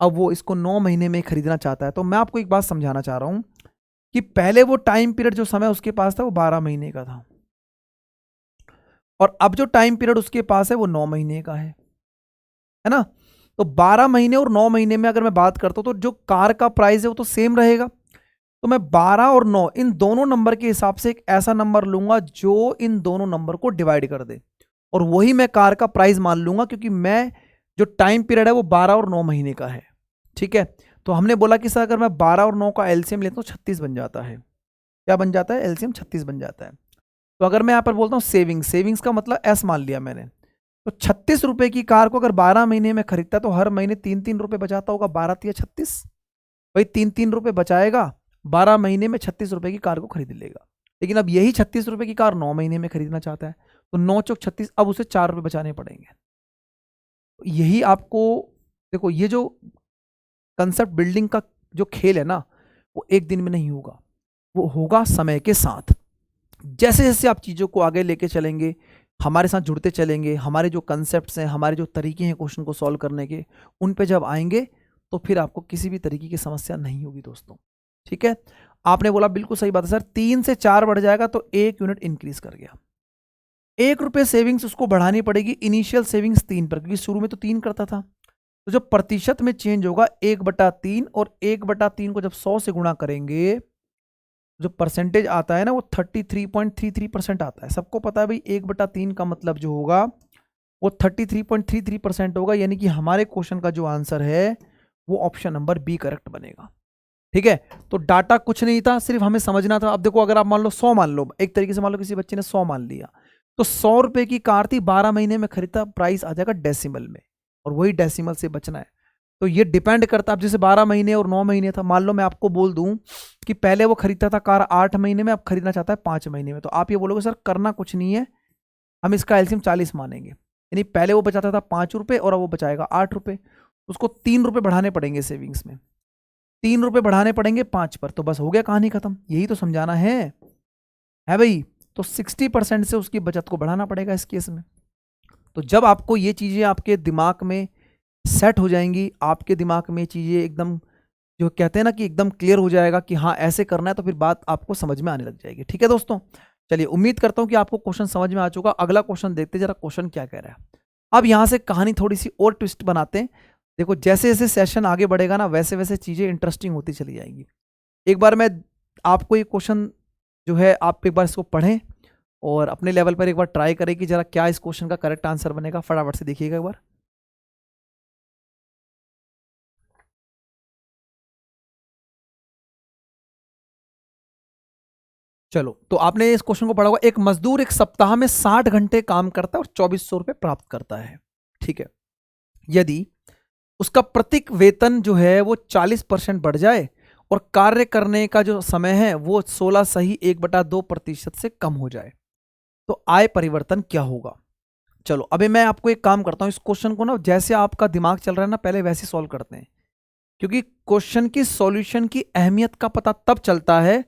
अब वो इसको 9 महीने में खरीदना चाहता है। तो मैं आपको एक बात समझाना चाह रहा हूँ कि पहले वो टाइम पीरियड जो समय उसके पास था वो 12 महीने का था, और अब जो टाइम पीरियड उसके पास है वो 9 महीने का है ना। तो 12 महीने और 9 महीने में अगर मैं बात करता हूं तो जो कार का प्राइस है वो तो सेम रहेगा। तो मैं 12 और 9 इन दोनों नंबर के हिसाब से एक ऐसा नंबर लूंगा जो इन दोनों नंबर को डिवाइड कर दे, और वही मैं कार का प्राइस मान लूंगा, क्योंकि मैं जो टाइम पीरियड है वो 12 और 9 महीने का है, ठीक है। तो हमने बोला कि सर अगर मैं 12 और 9 का एलसीएम लेता हूँ 36 बन जाता है। क्या बन जाता है, एलसीएम 36 बन जाता है। तो अगर मैं यहाँ पर बोलता हूँ सेविंग्स का मतलब एस मान लिया मैंने, तो 36 रुपए की कार को अगर 12 महीने में खरीदता है तो हर महीने 3-3 रुपए बचाता होगा, 12 या 36, भाई 3-3 रुपए बचाएगा, 12 महीने में 36 रुपए की कार को खरीद लेगा, लेकिन अब यही 36 रुपए की कार 9 महीने में खरीदना चाहता है, तो 9 चौक 36, अब उसे 4 रुपए बचाने पड़ेंगे। यही आपको देखो, ये जो कंसेप्ट बिल्डिंग का जो खेल है ना, वो एक दिन में नहीं होगा, वो होगा समय के साथ। जैसे जैसे आप चीज़ों को आगे लेके चलेंगे, हमारे साथ जुड़ते चलेंगे, हमारे जो कंसेप्ट्स हैं, हमारे जो तरीके हैं क्वेश्चन को सॉल्व करने के, उन पे जब आएंगे तो फिर आपको किसी भी तरीके की समस्या नहीं होगी दोस्तों। ठीक है, आपने बोला बिल्कुल सही बात है सर, 3 से 4 बढ़ जाएगा तो 1 यूनिट इंक्रीज कर गया। 1 रुपये सेविंग्स उसको बढ़ानी पड़ेगी इनिशियल सेविंग्स 3 पर, क्योंकि शुरू में तो 3 करता था। तो जो प्रतिशत में चेंज होगा 1/3, और 1/3 को जब 100 से गुणा करेंगे, जो परसेंटेज आता है ना वो 33.33% आता है। सबको पता है भाई 1/3 का मतलब जो होगा वो 33.33% होगा, यानी कि हमारे क्वेश्चन का जो आंसर है वो ऑप्शन नंबर बी करेक्ट बनेगा। ठीक है, तो डाटा कुछ नहीं था, सिर्फ हमें समझना था। अब देखो, अगर आप मान लो 100 मान लो, एक तरीके से मान लो किसी बच्चे ने 100 मान लिया, तो 100 रुपए की कार थी, 12 महीने में खरीदा, प्राइस आ जाएगा डेसिमल में, और वही डेसिमल से बचना है। तो ये डिपेंड करता है, अब जैसे 12 महीने और 9 महीने था, मान लो मैं आपको बोल दूं कि पहले वो खरीदता था कार 8 महीने में, अब खरीदना चाहता है 5 महीने में, तो आप ये बोलोगे सर करना कुछ नहीं है, हम इसका एलसीएम 40 मानेंगे, यानी पहले वो बचाता था 5 रुपए और अब वो बचाएगा 8 रुपए, उसको 3 रुपए बढ़ाने पड़ेंगे सेविंग्स में, 3 रुपए बढ़ाने पड़ेंगे 5 पर, तो बस हो गया, कहानी खत्म। यही तो समझाना है भाई। तो 60% से उसकी बचत को बढ़ाना पड़ेगा इस केस में। तो जब आपको ये चीजें आपके दिमाग में सेट हो जाएंगी, आपके दिमाग में चीजें एकदम, जो कहते हैं ना कि एकदम क्लियर हो जाएगा कि हाँ ऐसे करना है, तो फिर बात आपको समझ में आने लग जाएगी। ठीक है दोस्तों, चलिए उम्मीद करता हूं कि आपको क्वेश्चन समझ में आ चुका। अगला क्वेश्चन देखते जरा, क्वेश्चन क्या कह रहा है। अब यहां से कहानी थोड़ी सी और ट्विस्ट बनाते हैं। देखो, जैसे जैसे सेशन आगे बढ़ेगा ना, वैसे वैसे चीजें इंटरेस्टिंग होती चली जाएंगी। एक बार मैं आपको ये क्वेश्चन जो है, आप एक बार इसको पढ़ें और अपने लेवल पर एक बार ट्राई करें कि जरा क्या इस क्वेश्चन का करेक्ट आंसर बनेगा। फटाफट से देखिएगा एक बार। चलो, तो आपने इस क्वेश्चन को पढ़ा होगा। एक मजदूर एक सप्ताह में 60 घंटे काम करता है और 2400 रुपए प्राप्त करता है। ठीक है, यदि उसका प्रत्येक वेतन जो है वो 40% बढ़ जाए और कार्य करने का जो समय है वो 16 सही 1/2% से कम हो जाए, तो आय परिवर्तन क्या होगा। चलो, अभी मैं आपको एक काम करता हूं, इस क्वेश्चन को ना जैसे आपका दिमाग चल रहा है ना, पहले वैसे सॉल्व करते हैं, क्योंकि क्वेश्चन की सॉल्यूशन की अहमियत का पता तब चलता है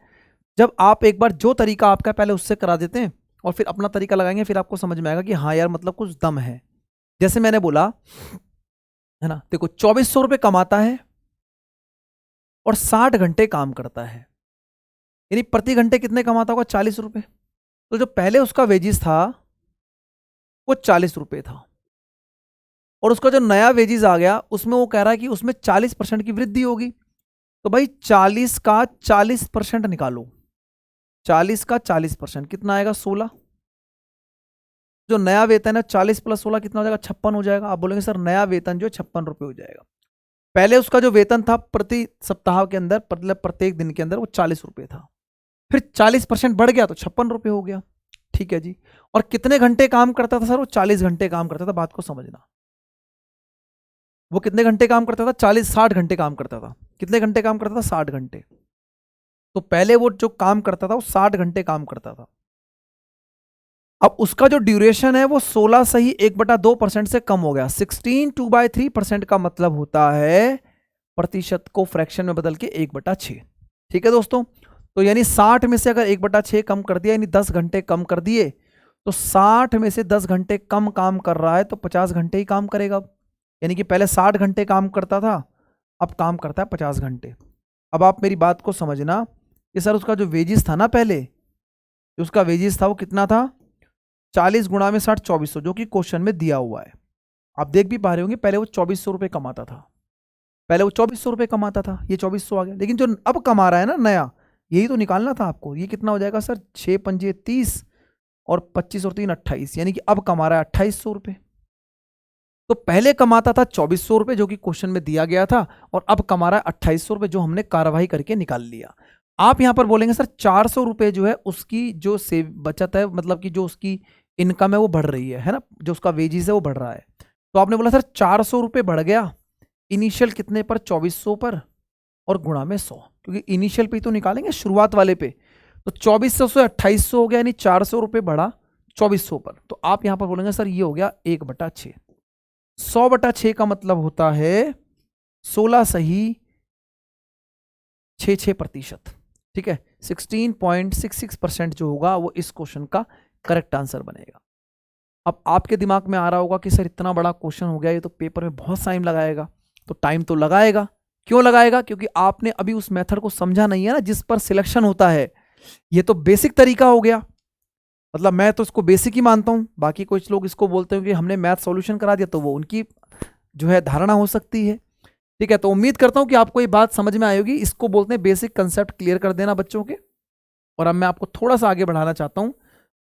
जब आप एक बार जो तरीका आपका पहले उससे करा देते हैं और फिर अपना तरीका लगाएंगे, फिर आपको समझ में आएगा कि हाँ यार मतलब कुछ दम है। जैसे मैंने बोला है ना, देखो 2400 रुपए कमाता है और 60 घंटे काम करता है, यानी प्रति घंटे कितने कमाता होगा, 40 रुपए। तो जो पहले उसका वेजिस था वो 40 रुपए था, और उसका जो नया वेजिस आ गया उसमें वो कह रहा है कि उसमें 40% की वृद्धि होगी। तो भाई 40 का 40% निकालो, 40 का 40% कितना आएगा, 16। जो नया वेतन है 40 + 16 कितना हो जाएगा, 56 हो जाएगा। आप बोलेंगे सर नया वेतन जो 56 रुपए हो जाएगा, पहले उसका जो वेतन था प्रति सप्ताह के अंदर, मतलब प्रत्येक दिन के अंदर, वो 40 रुपए था, फिर 40% बढ़ गया तो 56 रुपए हो गया। ठीक है जी, और कितने घंटे काम करता था सर, वो 40 घंटे काम करता था। बात को समझना, वो कितने घंटे काम करता था, 60 घंटे काम करता था। कितने घंटे काम करता था, 60 घंटे। तो पहले वो जो काम करता था वो 60 घंटे काम करता था, अब उसका जो ड्यूरेशन है वो 16 सही 1/2% से कम हो गया। 16 2/3% का मतलब होता है प्रतिशत को फ्रैक्शन में बदल के 1/6। ठीक है दोस्तों, तो यानी 60 में से अगर 1/6 कम कर दिया, यानी 10 घंटे कम कर दिए, तो 60 में से 10 घंटे कम काम कर रहा है तो 50 घंटे ही काम करेगा। यानी कि पहले 60 घंटे काम करता था, अब काम करता है 50 घंटे। अब आप मेरी बात को समझना कि सर उसका जो वेजिस था ना, पहले जो उसका वेजिस था वो कितना था, 40 गुणा में 60 2400, जो कि क्वेश्चन में दिया हुआ है। आप देख भी पा रहे होंगे, पहले वो 2400 रुपये कमाता था, पहले वो 2400 रुपये कमाता था, ये 2400 आ गया। लेकिन जो अब कमा रहा है ना नया, यही तो निकालना था आपको। ये कितना हो जाएगा सर, 6 पंजे 30 और 25 और 3 28, यानी कि अब कमा रहा है 2800 रुपये। तो पहले कमाता था 2400 रुपये जो कि क्वेश्चन में दिया गया था, और अब कमा रहा है 2800 रुपये जो हमने कार्यवाही करके निकाल लिया। आप यहां पर बोलेंगे सर 400 रुपये जो है उसकी जो सेव बचत है, मतलब कि जो उसकी इनकम है वो बढ़ रही है ना, जो उसका वेजिस है वो बढ़ रहा है। तो आपने बोला सर 400 रुपये बढ़ गया, इनिशियल कितने पर, 2400 पर, और गुणा में 100, क्योंकि इनिशियल पे तो निकालेंगे शुरुआत वाले पे। तो 2400 से 2800 हो गया, यानी 400 रुपये बढ़ा 2400 पर। तो आप यहां पर बोलेंगे सर ये हो गया 1/6। 100/6 का मतलब होता है 16 सही 66%। ठीक है, 16.66% जो होगा वो इस क्वेश्चन का करेक्ट आंसर बनेगा। अब आपके दिमाग में आ रहा होगा कि सर इतना बड़ा क्वेश्चन हो गया, ये तो पेपर में बहुत टाइम लगाएगा। तो टाइम तो लगाएगा, क्यों लगाएगा? क्योंकि आपने अभी उस मेथड को समझा नहीं है ना जिस पर सिलेक्शन होता है। ये तो बेसिक तरीका हो गया, मतलब मैं तो इसको बेसिक ही मानता हूं। बाकी कुछ लोग इसको बोलते हैं कि हमने मैथ सॉल्यूशन करा दिया, तो वो उनकी जो है धारणा हो सकती है। ठीक है, तो उम्मीद करता हूं कि आपको ये बात समझ में आएगी। इसको बोलते हैं बेसिक कंसेप्ट क्लियर कर देना बच्चों के। और अब मैं आपको थोड़ा सा आगे बढ़ाना चाहता हूं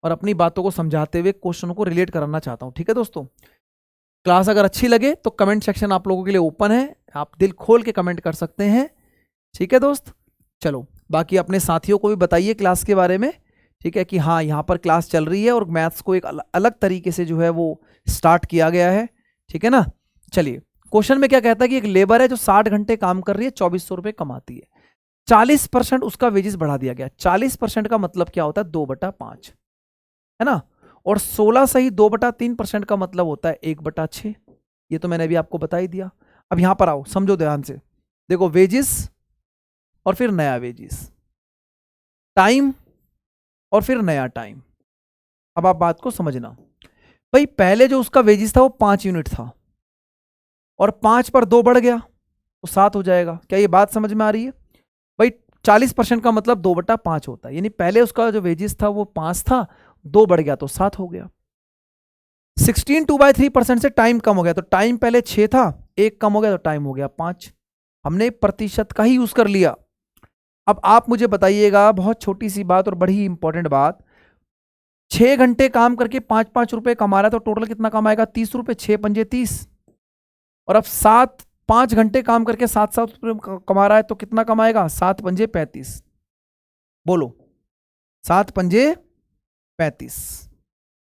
और अपनी बातों को समझाते हुए क्वेश्चन को रिलेट कराना चाहता हूं। ठीक है दोस्तों, क्लास अगर अच्छी लगे तो कमेंट सेक्शन आप लोगों के लिए ओपन है, आप दिल खोल के कमेंट कर सकते हैं। ठीक है दोस्त, चलो बाकी अपने साथियों को भी बताइए क्लास के बारे में। ठीक है कि हाँ यहाँ पर क्लास चल रही है और मैथ्स को एक अलग तरीके से जो है वो स्टार्ट किया गया है। ठीक है ना, चलिए क्वेश्चन में क्या कहता है कि एक लेबर है जो 60 घंटे काम कर रही है, 2400 रुपये कमाती है, 40% उसका वेजेस बढ़ा दिया गया। 40% का मतलब क्या होता है? 2/5, है ना। और 16 सही 2/3% का मतलब होता है 1/6। ये तो मैंने अभी आपको बता ही दिया। अब यहां पर आओ, समझो ध्यान से, देखो वेजेस और फिर नया वेजेस, टाइम और फिर नया टाइम। अब आप बात को समझना भाई, पहले जो उसका वेजेस था वो 5 यूनिट था और 5 पर 2 बढ़ गया तो 7 हो जाएगा। क्या ये बात समझ में आ रही है भाई? 40% का मतलब 2/5 होता है, यानी पहले उसका जो वेजेस था वो 5 था, 2 बढ़ गया तो 7 हो गया। 16 2/3% से टाइम कम हो गया, तो टाइम पहले 6 था, 1 कम हो गया तो टाइम हो गया 5। हमने प्रतिशत का ही यूज कर लिया। अब आप मुझे बताइएगा, बहुत छोटी सी बात और बड़ी इंपॉर्टेंट बात, 6 घंटे काम करके 5-5 रुपए कमा रहा है तो टोटल कितना कमाएगा? 30 रुपए, 6 पंजे 30। और अब 5 घंटे काम करके 7-7 रुपये कमा रहा है तो कितना कमाएगा? 7 पंजे 35। बोलो, 7 पंजे 35।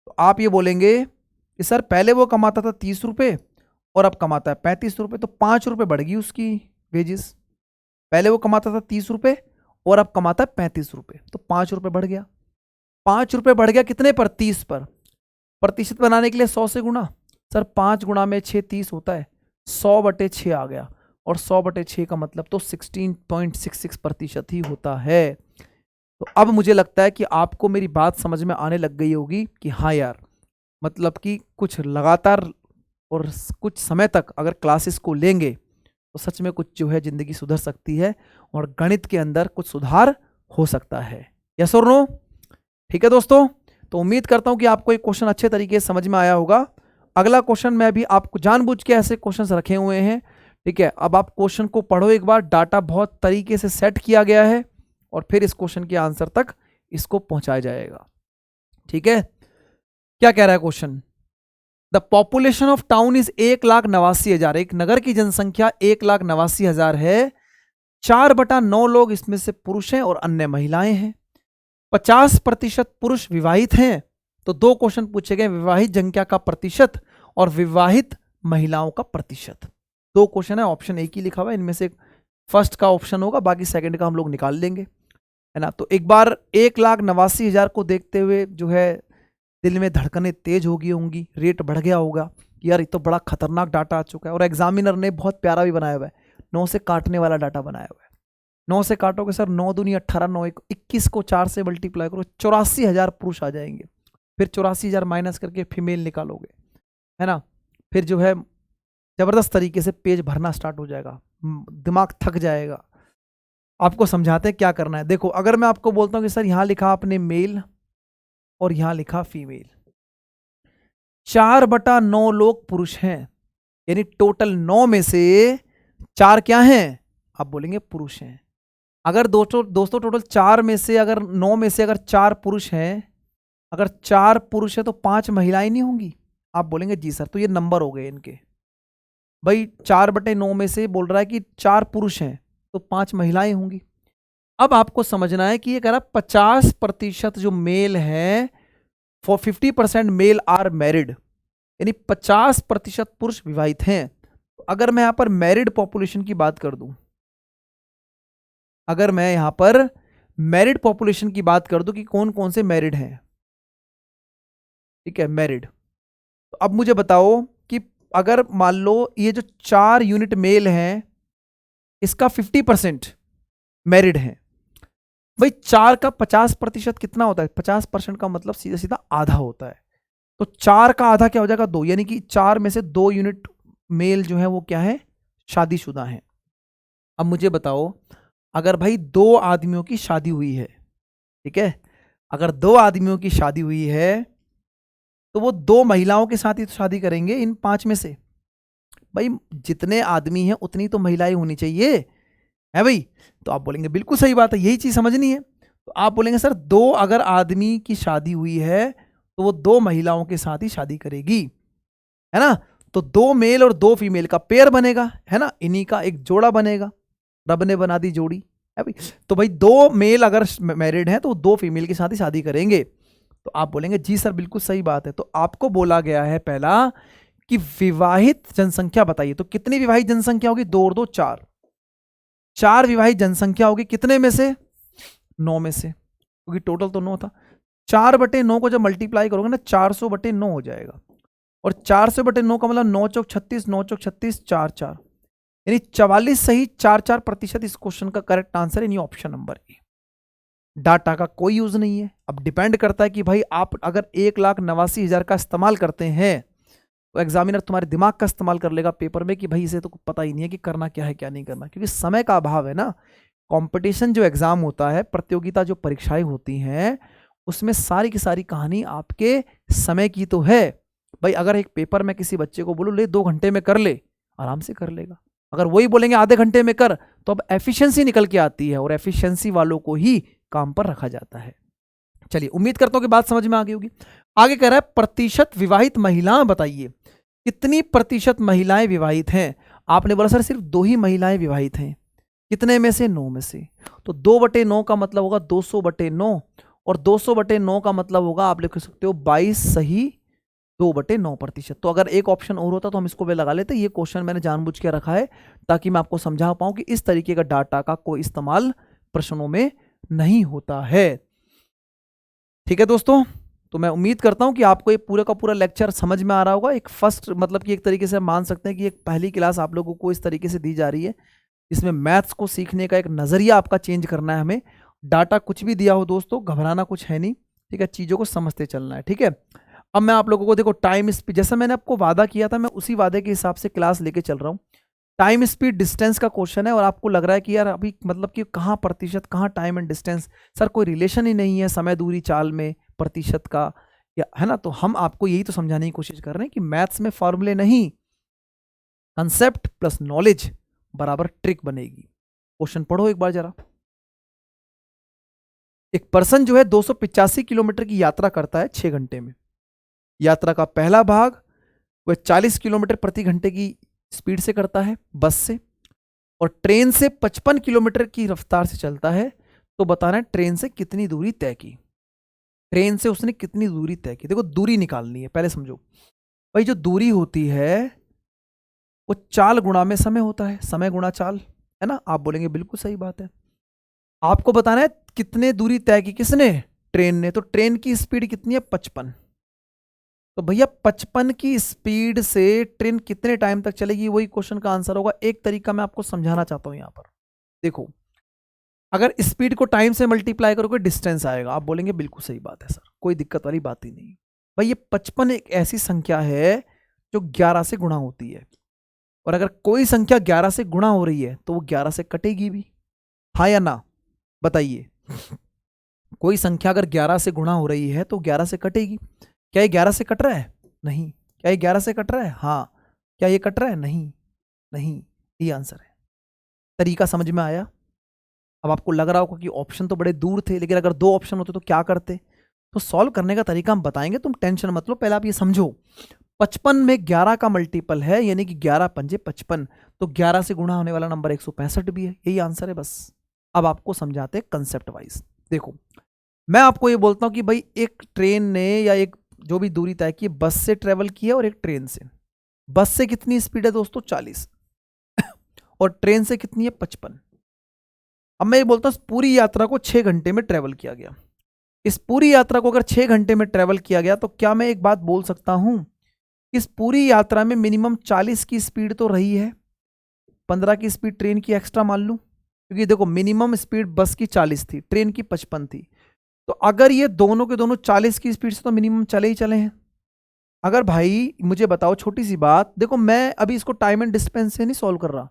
तो आप ये बोलेंगे कि सर पहले वो कमाता था 30 रुपये और अब कमाता है 35 रुपये, तो 5 रुपये बढ़ गई उसकी वेजेस। पहले वो कमाता था 30 रुपये और अब कमाता है 35 रुपये, तो 5 रुपये बढ़ गया। 5 रुपये बढ़ गया कितने पर? 30 पर। प्रतिशत बनाने के लिए 100 से गुणा। सर 5 गुणा में 6 30 होता है, 100/6 आ गया। और 100/6 का मतलब तो 16.66% ही होता है। तो अब मुझे लगता है कि आपको मेरी बात समझ में आने लग गई होगी कि हाँ यार, मतलब कि कुछ लगातार और कुछ समय तक अगर क्लासेस को लेंगे तो सच में कुछ जो है जिंदगी सुधर सकती है और गणित के अंदर कुछ सुधार हो सकता है। यस और नो? ठीक है दोस्तों, तो उम्मीद करता हूं कि आपको एक क्वेश्चन अच्छे तरीके से समझ में आया होगा। अगला क्वेश्चन मैं भी आपको जानबूझ के ऐसे क्वेश्चंस रखे हुए हैं। ठीक है, अब आप क्वेश्चन को पढ़ो एक बार, डाटा बहुत तरीके से सेट किया गया है और फिर इस क्वेश्चन के आंसर तक इसको पहुंचाया जाएगा। ठीक है, क्या कह रहा है question? The population of town is 1,89,000। एक नगर की जनसंख्या 1,89,000 है। 4/9 लोग इसमें से पुरुष हैं और अन्य महिलाएं हैं। 50% पुरुष विवाहित हैं। तो 2 क्वेश्चन पूछे गए, विवाहित जनसंख्या का प्रतिशत और विवाहित महिलाओं का प्रतिशत। 2 क्वेश्चन है, ऑप्शन एक ही लिखा हुआ है, इनमें से फर्स्ट का ऑप्शन होगा, बाकी सेकंड का हम लोग निकाल लेंगे, है ना। तो एक बार 1,89,000 को देखते हुए जो है दिल में धड़कनें तेज हो गई होंगी, रेट बढ़ गया होगा कि यार ये तो बड़ा खतरनाक डाटा आ चुका है। और एग्जामिनर ने बहुत प्यारा भी बनाया हुआ है, 9 से काटने वाला डाटा बनाया हुआ है। 9 से काटोगे सर, 9 दूनी 18, 9 21 को 4 से मल्टीप्लाई करो, 84,000 पुरुष आ जाएंगे। फिर 84,000 माइनस करके फीमेल निकालोगे, है ना। फिर जो है जबरदस्त तरीके से पेज भरना स्टार्ट हो जाएगा, दिमाग थक जाएगा। आपको समझाते हैं क्या करना है। देखो, अगर मैं आपको बोलता हूँ कि सर यहां लिखा आपने मेल और यहां लिखा फीमेल, 4/9 लोग पुरुष हैं, यानी टोटल 9 में से 4 क्या हैं? आप बोलेंगे पुरुष हैं। अगर दोस्तों टोटल 4 में से, अगर 9 में से अगर 4 पुरुष हैं, अगर 4 पुरुष है तो 5 महिलाएं नहीं होंगी? आप बोलेंगे जी सर, तो ये नंबर हो गए इनके भाई। 4/9 में से बोल रहा है कि 4 पुरुष हैं तो 5 महिलाएं होंगी। अब आपको समझना है कि ये कह रहा 50% जो मेल है, फॉर 50% मेल आर मैरिड, यानी 50% पुरुष विवाहित हैं। तो अगर मैं यहां पर मैरिड पॉपुलेशन की बात कर दूं, अगर मैं यहां पर मैरिड पॉपुलेशन की बात कर दो कि कौन कौन से मैरिड हैं, ठीक है, मैरिड। तो अब मुझे बताओ कि अगर मान लो ये जो 4 यूनिट मेल हैं इसका 50% मैरिड हैं, भाई 4 का 50% कितना होता है? 50% का मतलब सीधा सीधा आधा होता है। तो 4 का आधा क्या हो जाएगा? 2, यानी कि 4 में से 2 यूनिट मेल जो है वो क्या है? शादीशुदा है। अब मुझे बताओ, अगर भाई 2 आदमियों की शादी हुई है, ठीक है, अगर 2 आदमियों की शादी हुई है तो वो 2 महिलाओं के साथ ही तो शादी करेंगे इन 5 में से। भाई जितने आदमी हैं उतनी तो महिलाएं होनी चाहिए, है भाई? तो आप बोलेंगे बिल्कुल सही बात है, यही चीज समझनी है। तो आप बोलेंगे सर 2 अगर आदमी की शादी हुई है तो वो 2 महिलाओं के साथ ही शादी करेगी, है ना? तो 2 मेल और 2 फीमेल का पेयर बनेगा, है ना? इन्हीं का एक जोड़ा बनेगा, रब ने बना दी जोड़ी, है भाई? तो भाई 2 मेल अगर मैरिड हैं तो 2 फीमेल के साथ ही शादी करेंगे। तो आप बोलेंगे जी सर बिल्कुल सही बात है। तो आपको बोला गया है पहला कि विवाहित जनसंख्या बताइए। तो कितनी विवाहित जनसंख्या होगी? 2 और 2 4, 4 विवाहित जनसंख्या होगी कितने में से? 9 में से, क्योंकि टोटल तो 9 था। 4/9 को जब मल्टीप्लाई करोगे ना 400/9 हो जाएगा, और 400/9 का मतलब 9 चौक 36, 9 चौक 36, 4 4, यानी 44 सही 4% इस क्वेश्चन का करेक्ट आंसर है, यानी ऑप्शन नंबर ए। डाटा का कोई यूज नहीं है। अब डिपेंड करता है कि भाई आप अगर 1,89,000 का इस्तेमाल करते हैं तो एग्जामिनर तुम्हारे दिमाग का इस्तेमाल कर लेगा पेपर में कि भाई इसे तो पता ही नहीं है कि करना क्या है क्या नहीं करना, क्योंकि समय का अभाव है ना। कंपटीशन जो एग्जाम होता है, प्रतियोगिता जो परीक्षाएं होती हैं, उसमें सारी की सारी कहानी आपके समय की तो है। भाई अगर एक पेपर में किसी बच्चे को बोलो ले 2 घंटे में कर ले, आराम से कर लेगा। अगर वही बोलेंगे आधे घंटे में कर, तो अब एफिशिएंसी निकल के आती है, और एफिशिएंसी वालों को ही काम पर रखा जाता है। चलिए, उम्मीद करता हूं कि बात समझ में आ गई होगी। आगे कह रहा है प्रतिशत विवाहित महिलाएं बताइए, कितनी प्रतिशत महिलाएं विवाहित हैं? आपने बोला सर सिर्फ 2 ही महिलाएं विवाहित हैं, कितने में से? 9 में से। तो 2/9 का मतलब होगा 200/9, और 200/9 का मतलब होगा आप लिख सकते हो 22 सही 2/9%। तो अगर एक ऑप्शन और होता तो हम इसको भी लगा लेते। ये क्वेश्चन मैंने जानबूझ के रखा है ताकि मैं आपको समझा पाऊं कि इस तरीके का डाटा का कोई इस्तेमाल प्रश्नों में नहीं होता है। ठीक है दोस्तों, तो मैं उम्मीद करता हूं कि आपको ये पूरा का पूरा लेक्चर समझ में आ रहा होगा। एक फर्स्ट मतलब कि एक तरीके से मान सकते हैं कि एक पहली क्लास आप लोगों को इस तरीके से दी जा रही है, इसमें मैथ्स को सीखने का एक नज़रिया आपका चेंज करना है हमें। डाटा कुछ भी दिया हो दोस्तों, घबराना कुछ है नहीं, ठीक है, चीज़ों को समझते चलना है, ठीक है। अब मैं आप लोगों को देखो टाइम स्पीड, जैसा मैंने आपको वादा किया था मैं उसी वादे के हिसाब से क्लास लेके चल रहा हूँ। टाइम स्पीड डिस्टेंस का क्वेश्चन है, और आपको लग रहा है कि यार अभी मतलब कि कहाँ प्रतिशत, कहाँ टाइम एंड डिस्टेंस, सर कोई रिलेशन ही नहीं है समय दूरी चाल में प्रतिशत का, या है ना। तो हम आपको यही तो समझाने की कोशिश कर रहे हैं कि मैथ्स में फॉर्मूले नहीं, कंसेप्ट प्लस नॉलेज बराबर ट्रिक बनेगी। क्वेश्चन पढ़ो एक बार जरा। एक पर्सन जो है 285 किलोमीटर की यात्रा करता है 6 घंटे में। यात्रा का पहला भाग वह 40 किलोमीटर प्रति घंटे की स्पीड से करता है बस से, और ट्रेन से 55 किलोमीटर की रफ्तार से चलता है। तो बताना है ट्रेन से कितनी दूरी तय की। ट्रेन से उसने कितनी दूरी तय की, देखो दूरी निकालनी है, पहले समझो। भाई जो दूरी होती है वो चाल गुणा में समय होता है, समय गुणा चाल, है ना। आप बोलेंगे बिल्कुल सही बात है। आपको बताना है कितने दूरी तय की किसने? ट्रेन ने। तो ट्रेन की स्पीड कितनी है? 55। तो भैया 55 की स्पीड से ट्रेन कितने टाइम तक चलेगी, वही क्वेश्चन का आंसर होगा। एक तरीका मैं आपको समझाना चाहता हूं यहां पर, देखो अगर स्पीड को टाइम से मल्टीप्लाई करोगे डिस्टेंस आएगा। आप बोलेंगे बिल्कुल सही बात है सर, कोई दिक्कत वाली बात ही नहीं। भाई ये 55 एक ऐसी संख्या है जो 11 से गुणा होती है, और अगर कोई संख्या 11 से गुणा हो रही है तो वो 11 से कटेगी भी, हाँ या ना बताइए। कोई संख्या अगर 11 से गुणा हो रही है तो 11 से कटेगी। क्या ये 11 से कट रहा है? नहीं। क्या ये 11 से कट रहा है? हाँ। क्या ये कट रहा है? नहीं। नहीं, ये आंसर है। तरीका समझ में आया? अब आपको लग रहा होगा कि ऑप्शन तो बड़े दूर थे, लेकिन अगर 2 ऑप्शन होते तो क्या करते? तो सॉल्व करने का तरीका हम बताएंगे, तुम टेंशन मत लो। पहले आप ये समझो 55 में 11 का मल्टीपल है, यानी कि 11 पंजे 55, तो 11 से गुणा होने वाला नंबर 165 भी है, यही आंसर है बस। अब आपको समझाते कंसेप्ट वाइज। देखो मैं आपको ये बोलता हूं कि भाई एक ट्रेन ने या एक जो भी दूरी तय की बस से ट्रेवल की है, और एक ट्रेन से। बस से कितनी स्पीड है दोस्तों? 40, और ट्रेन से कितनी है? 55। अब मैं ये बोलता हूँ इस पूरी यात्रा को 6 घंटे में ट्रेवल किया गया। इस पूरी यात्रा को अगर 6 घंटे में ट्रेवल किया गया तो क्या मैं एक बात बोल सकता हूं, इस पूरी यात्रा में मिनिमम 40 की स्पीड तो रही है, 15 की स्पीड ट्रेन की एक्स्ट्रा मान लूं, क्योंकि देखो मिनिमम स्पीड बस की 40 थी, ट्रेन की 55 थी। तो अगर ये दोनों के दोनों 40 की स्पीड से तो मिनिमम चले ही चले हैं। अगर भाई मुझे बताओ छोटी सी बात, देखो मैं अभी इसको टाइम एंड डिस्टेंस से नहीं सॉल्व कर रहा,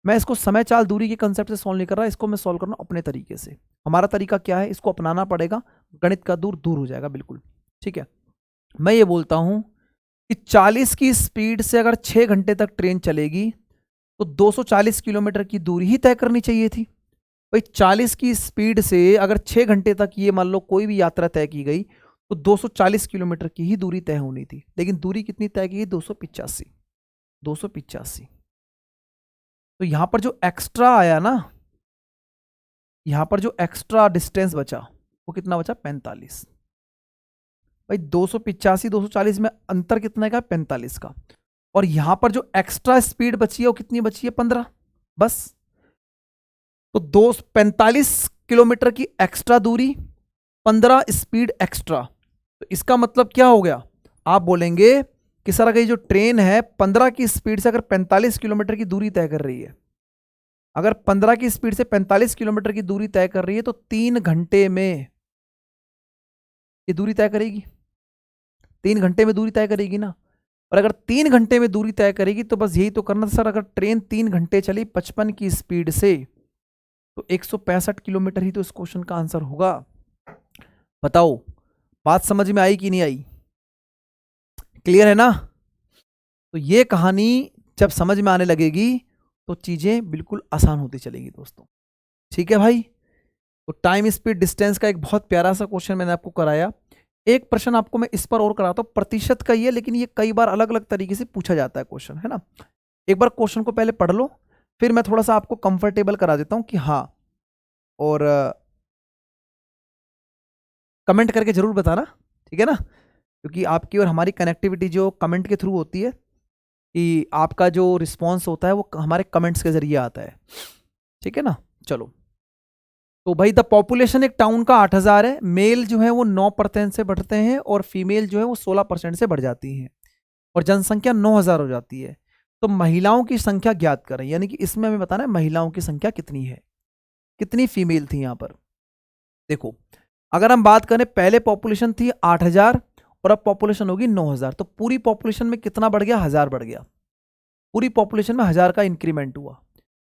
मैं इसको समय चाल दूरी के कंसेप्ट से सॉल्व नहीं कर रहा, इसको मैं सॉल्व कर रहा हूं अपने तरीके से। हमारा तरीका क्या है, इसको अपनाना पड़ेगा, गणित का दूर दूर हो जाएगा बिल्कुल। ठीक है, मैं ये बोलता हूं कि 40 की स्पीड से अगर 6 घंटे तक ट्रेन चलेगी तो 240 किलोमीटर की दूरी ही तय करनी चाहिए थी। भाई 40 की स्पीड से अगर 6 घंटे तक ये मान लो कोई भी यात्रा तय की गई तो 240 किलोमीटर की ही दूरी तय होनी थी, लेकिन दूरी कितनी तय की गई, 285। 285। तो यहां पर जो एक्स्ट्रा आया ना, यहां पर जो एक्स्ट्रा डिस्टेंस बचा वो कितना बचा, 45। भाई 285 240 में अंतर कितना का, 45 का। और यहां पर जो एक्स्ट्रा स्पीड बची है वो कितनी बची है, 15 बस। तो 245 किलोमीटर की एक्स्ट्रा दूरी, 15 स्पीड एक्स्ट्रा। तो इसका मतलब क्या हो गया, आप बोलेंगे कि सर अगर जो ट्रेन है 15 की स्पीड से अगर 45 किलोमीटर की दूरी तय कर रही है, अगर 15 की स्पीड से 45 किलोमीटर की दूरी तय कर रही है तो 3 घंटे में ये दूरी तय करेगी, 3 घंटे में दूरी तय करेगी ना। और अगर 3 घंटे में दूरी तय करेगी तो बस यही तो करना था सर, अगर ट्रेन 3 घंटे चली 55 की स्पीड से तो 165 किलोमीटर ही तो इस क्वेश्चन का आंसर होगा। बताओ बात समझ में आई कि नहीं आई, क्लियर है ना। तो ये कहानी जब समझ में आने लगेगी तो चीजें बिल्कुल आसान होती चलेंगी दोस्तों। ठीक है भाई, तो टाइम स्पीड डिस्टेंस का एक बहुत प्यारा सा क्वेश्चन मैंने आपको कराया। एक प्रश्न आपको मैं इस पर और कराता हूं, प्रतिशत का ही है लेकिन ये कई बार अलग अलग तरीके से पूछा जाता है क्वेश्चन, है ना। एक बार क्वेश्चन को पहले पढ़ लो, फिर मैं थोड़ा सा आपको कंफर्टेबल करा देता हूं कि हाँ, और कमेंट करके जरूर बताना, ठीक है ना, क्योंकि आपकी और हमारी कनेक्टिविटी जो कमेंट के थ्रू होती है, कि आपका जो रिस्पॉन्स होता है वो हमारे कमेंट्स के जरिए आता है, ठीक है ना। चलो, तो भाई द पॉपुलेशन एक टाउन का 8000 है, मेल जो है वो 9% से बढ़ते हैं और फीमेल जो है वो 16% से बढ़ जाती हैं, और जनसंख्या 9000 हो जाती है। तो महिलाओं की संख्या ज्ञात करें, यानी कि इसमें हमें बताना है महिलाओं की संख्या कितनी है, कितनी फीमेल थी यहां पर। देखो अगर हम बात करें, पहले पॉपुलेशन थी 8000 और अब पॉपुलेशन होगी 9000, तो पूरी पॉपुलेशन में कितना बढ़ गया, 1000 बढ़ गया, पूरी पॉपुलेशन में 1000 का इंक्रीमेंट हुआ।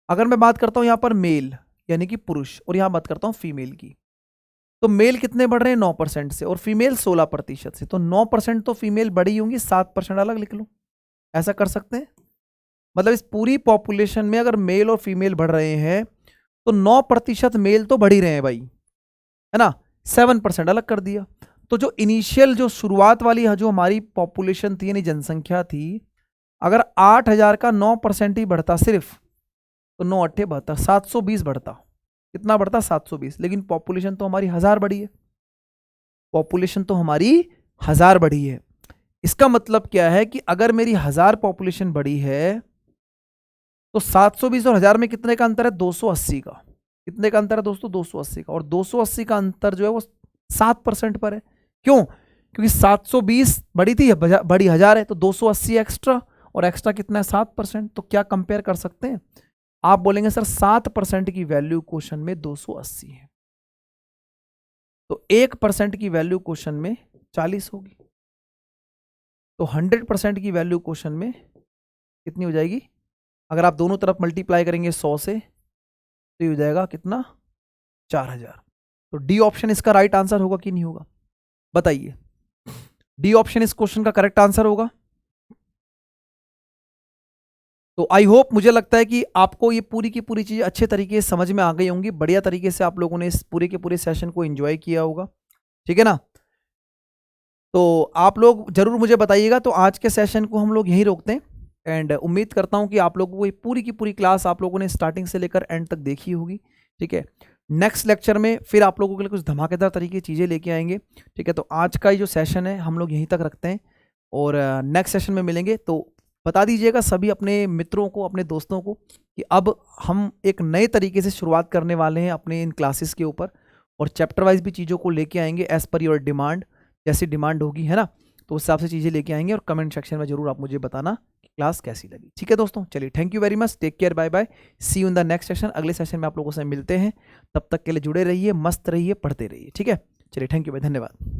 अगर मैं बात करता हूं यहां पर मेल यानी कि पुरुष, और यहां बात करता हूं फीमेल की, तो मेल कितने बढ़ रहे हैं, 9% से, और फीमेल 16% से। तो 9% तो फीमेल बढ़ी होंगी, 7% अलग लिख लो, ऐसा कर सकते हैं। मतलब इस पूरी पॉपुलेशन में अगर मेल और फीमेल बढ़ रहे हैं तो 9% मेल तो बढ़ ही रहे हैं भाई, है ना, 7% अलग कर दिया। तो जो इनिशियल जो शुरुआत वाली जो हमारी पॉपुलेशन थी यानी जनसंख्या थी, अगर 8000 का 9% ही बढ़ता सिर्फ, तो 9 8 72, 720 बढ़ता। कितना बढ़ता, 720। लेकिन पॉपुलेशन तो हमारी 1000 बढ़ी है, पॉपुलेशन तो हमारी 1000 बढ़ी है। इसका मतलब क्या है कि अगर मेरी 1000 पॉपुलेशन बढ़ी है तो 720 और 1000 में कितने का अंतर है, 280 का। कितने का अंतर है दोस्तों, 280 का। और 280 का अंतर जो है वो 7% पर है। क्यों, क्योंकि 720 बड़ी थी, बड़ी 1000 है, तो 280 एक्स्ट्रा, और एक्स्ट्रा कितना है, 7%। तो क्या कंपेयर कर सकते हैं, आप बोलेंगे सर 7% की वैल्यू क्वेश्चन में 280 है, तो 1% की वैल्यू क्वेश्चन में 40 होगी। तो 100% की वैल्यू क्वेश्चन में कितनी हो जाएगी, अगर आप दोनों तरफ मल्टीप्लाई करेंगे 100 से, तो ये हो जाएगा कितना, 4000। तो डी ऑप्शन इसका राइट आंसर होगा कि नहीं होगा, बताइए। डी ऑप्शन इस क्वेश्चन का करेक्ट आंसर होगा। तो आई होप, मुझे लगता है कि आपको ये पूरी की पूरी चीज़ अच्छे तरीके से समझ में आ गई होंगी, बढ़िया तरीके से आप लोगों ने इस पूरे के पूरे सेशन को एंजॉय किया होगा, ठीक है ना। तो आप लोग जरूर मुझे बताइएगा। तो आज के सेशन को हम लोग यहीं रोकते हैं, एंड उम्मीद करता हूं कि आप लोगों को ये पूरी की पूरी क्लास आप लोगों ने स्टार्टिंग से लेकर एंड तक देखी होगी, ठीक है। नेक्स्ट लेक्चर में फिर आप लोगों के लिए कुछ धमाकेदार तरीके की चीज़ें लेके आएंगे, ठीक है। तो आज का ये जो सेशन है हम लोग यहीं तक रखते हैं, और नेक्स्ट सेशन में मिलेंगे। तो बता दीजिएगा सभी अपने मित्रों को, अपने दोस्तों को कि अब हम एक नए तरीके से शुरुआत करने वाले हैं अपने इन क्लासेस के ऊपर, और चैप्टर वाइज भी चीज़ों को लेके आएंगे एज़ पर योर डिमांड, जैसी डिमांड होगी, है ना। तो उस हिसाब से चीज़ें लेके आएंगे, और कमेंट सेक्शन में जरूर आप मुझे बताना कि क्लास कैसी लगी। ठीक है दोस्तों, चलिए thank you very much, take care, bye bye, see you in the next session. अगले सेशन में आप लोगों से मिलते हैं, तब तक के लिए जुड़े रहिए, मस्त रहिए, पढ़ते रहिए। ठीक है, चलिए थैंक यू भाई, धन्यवाद।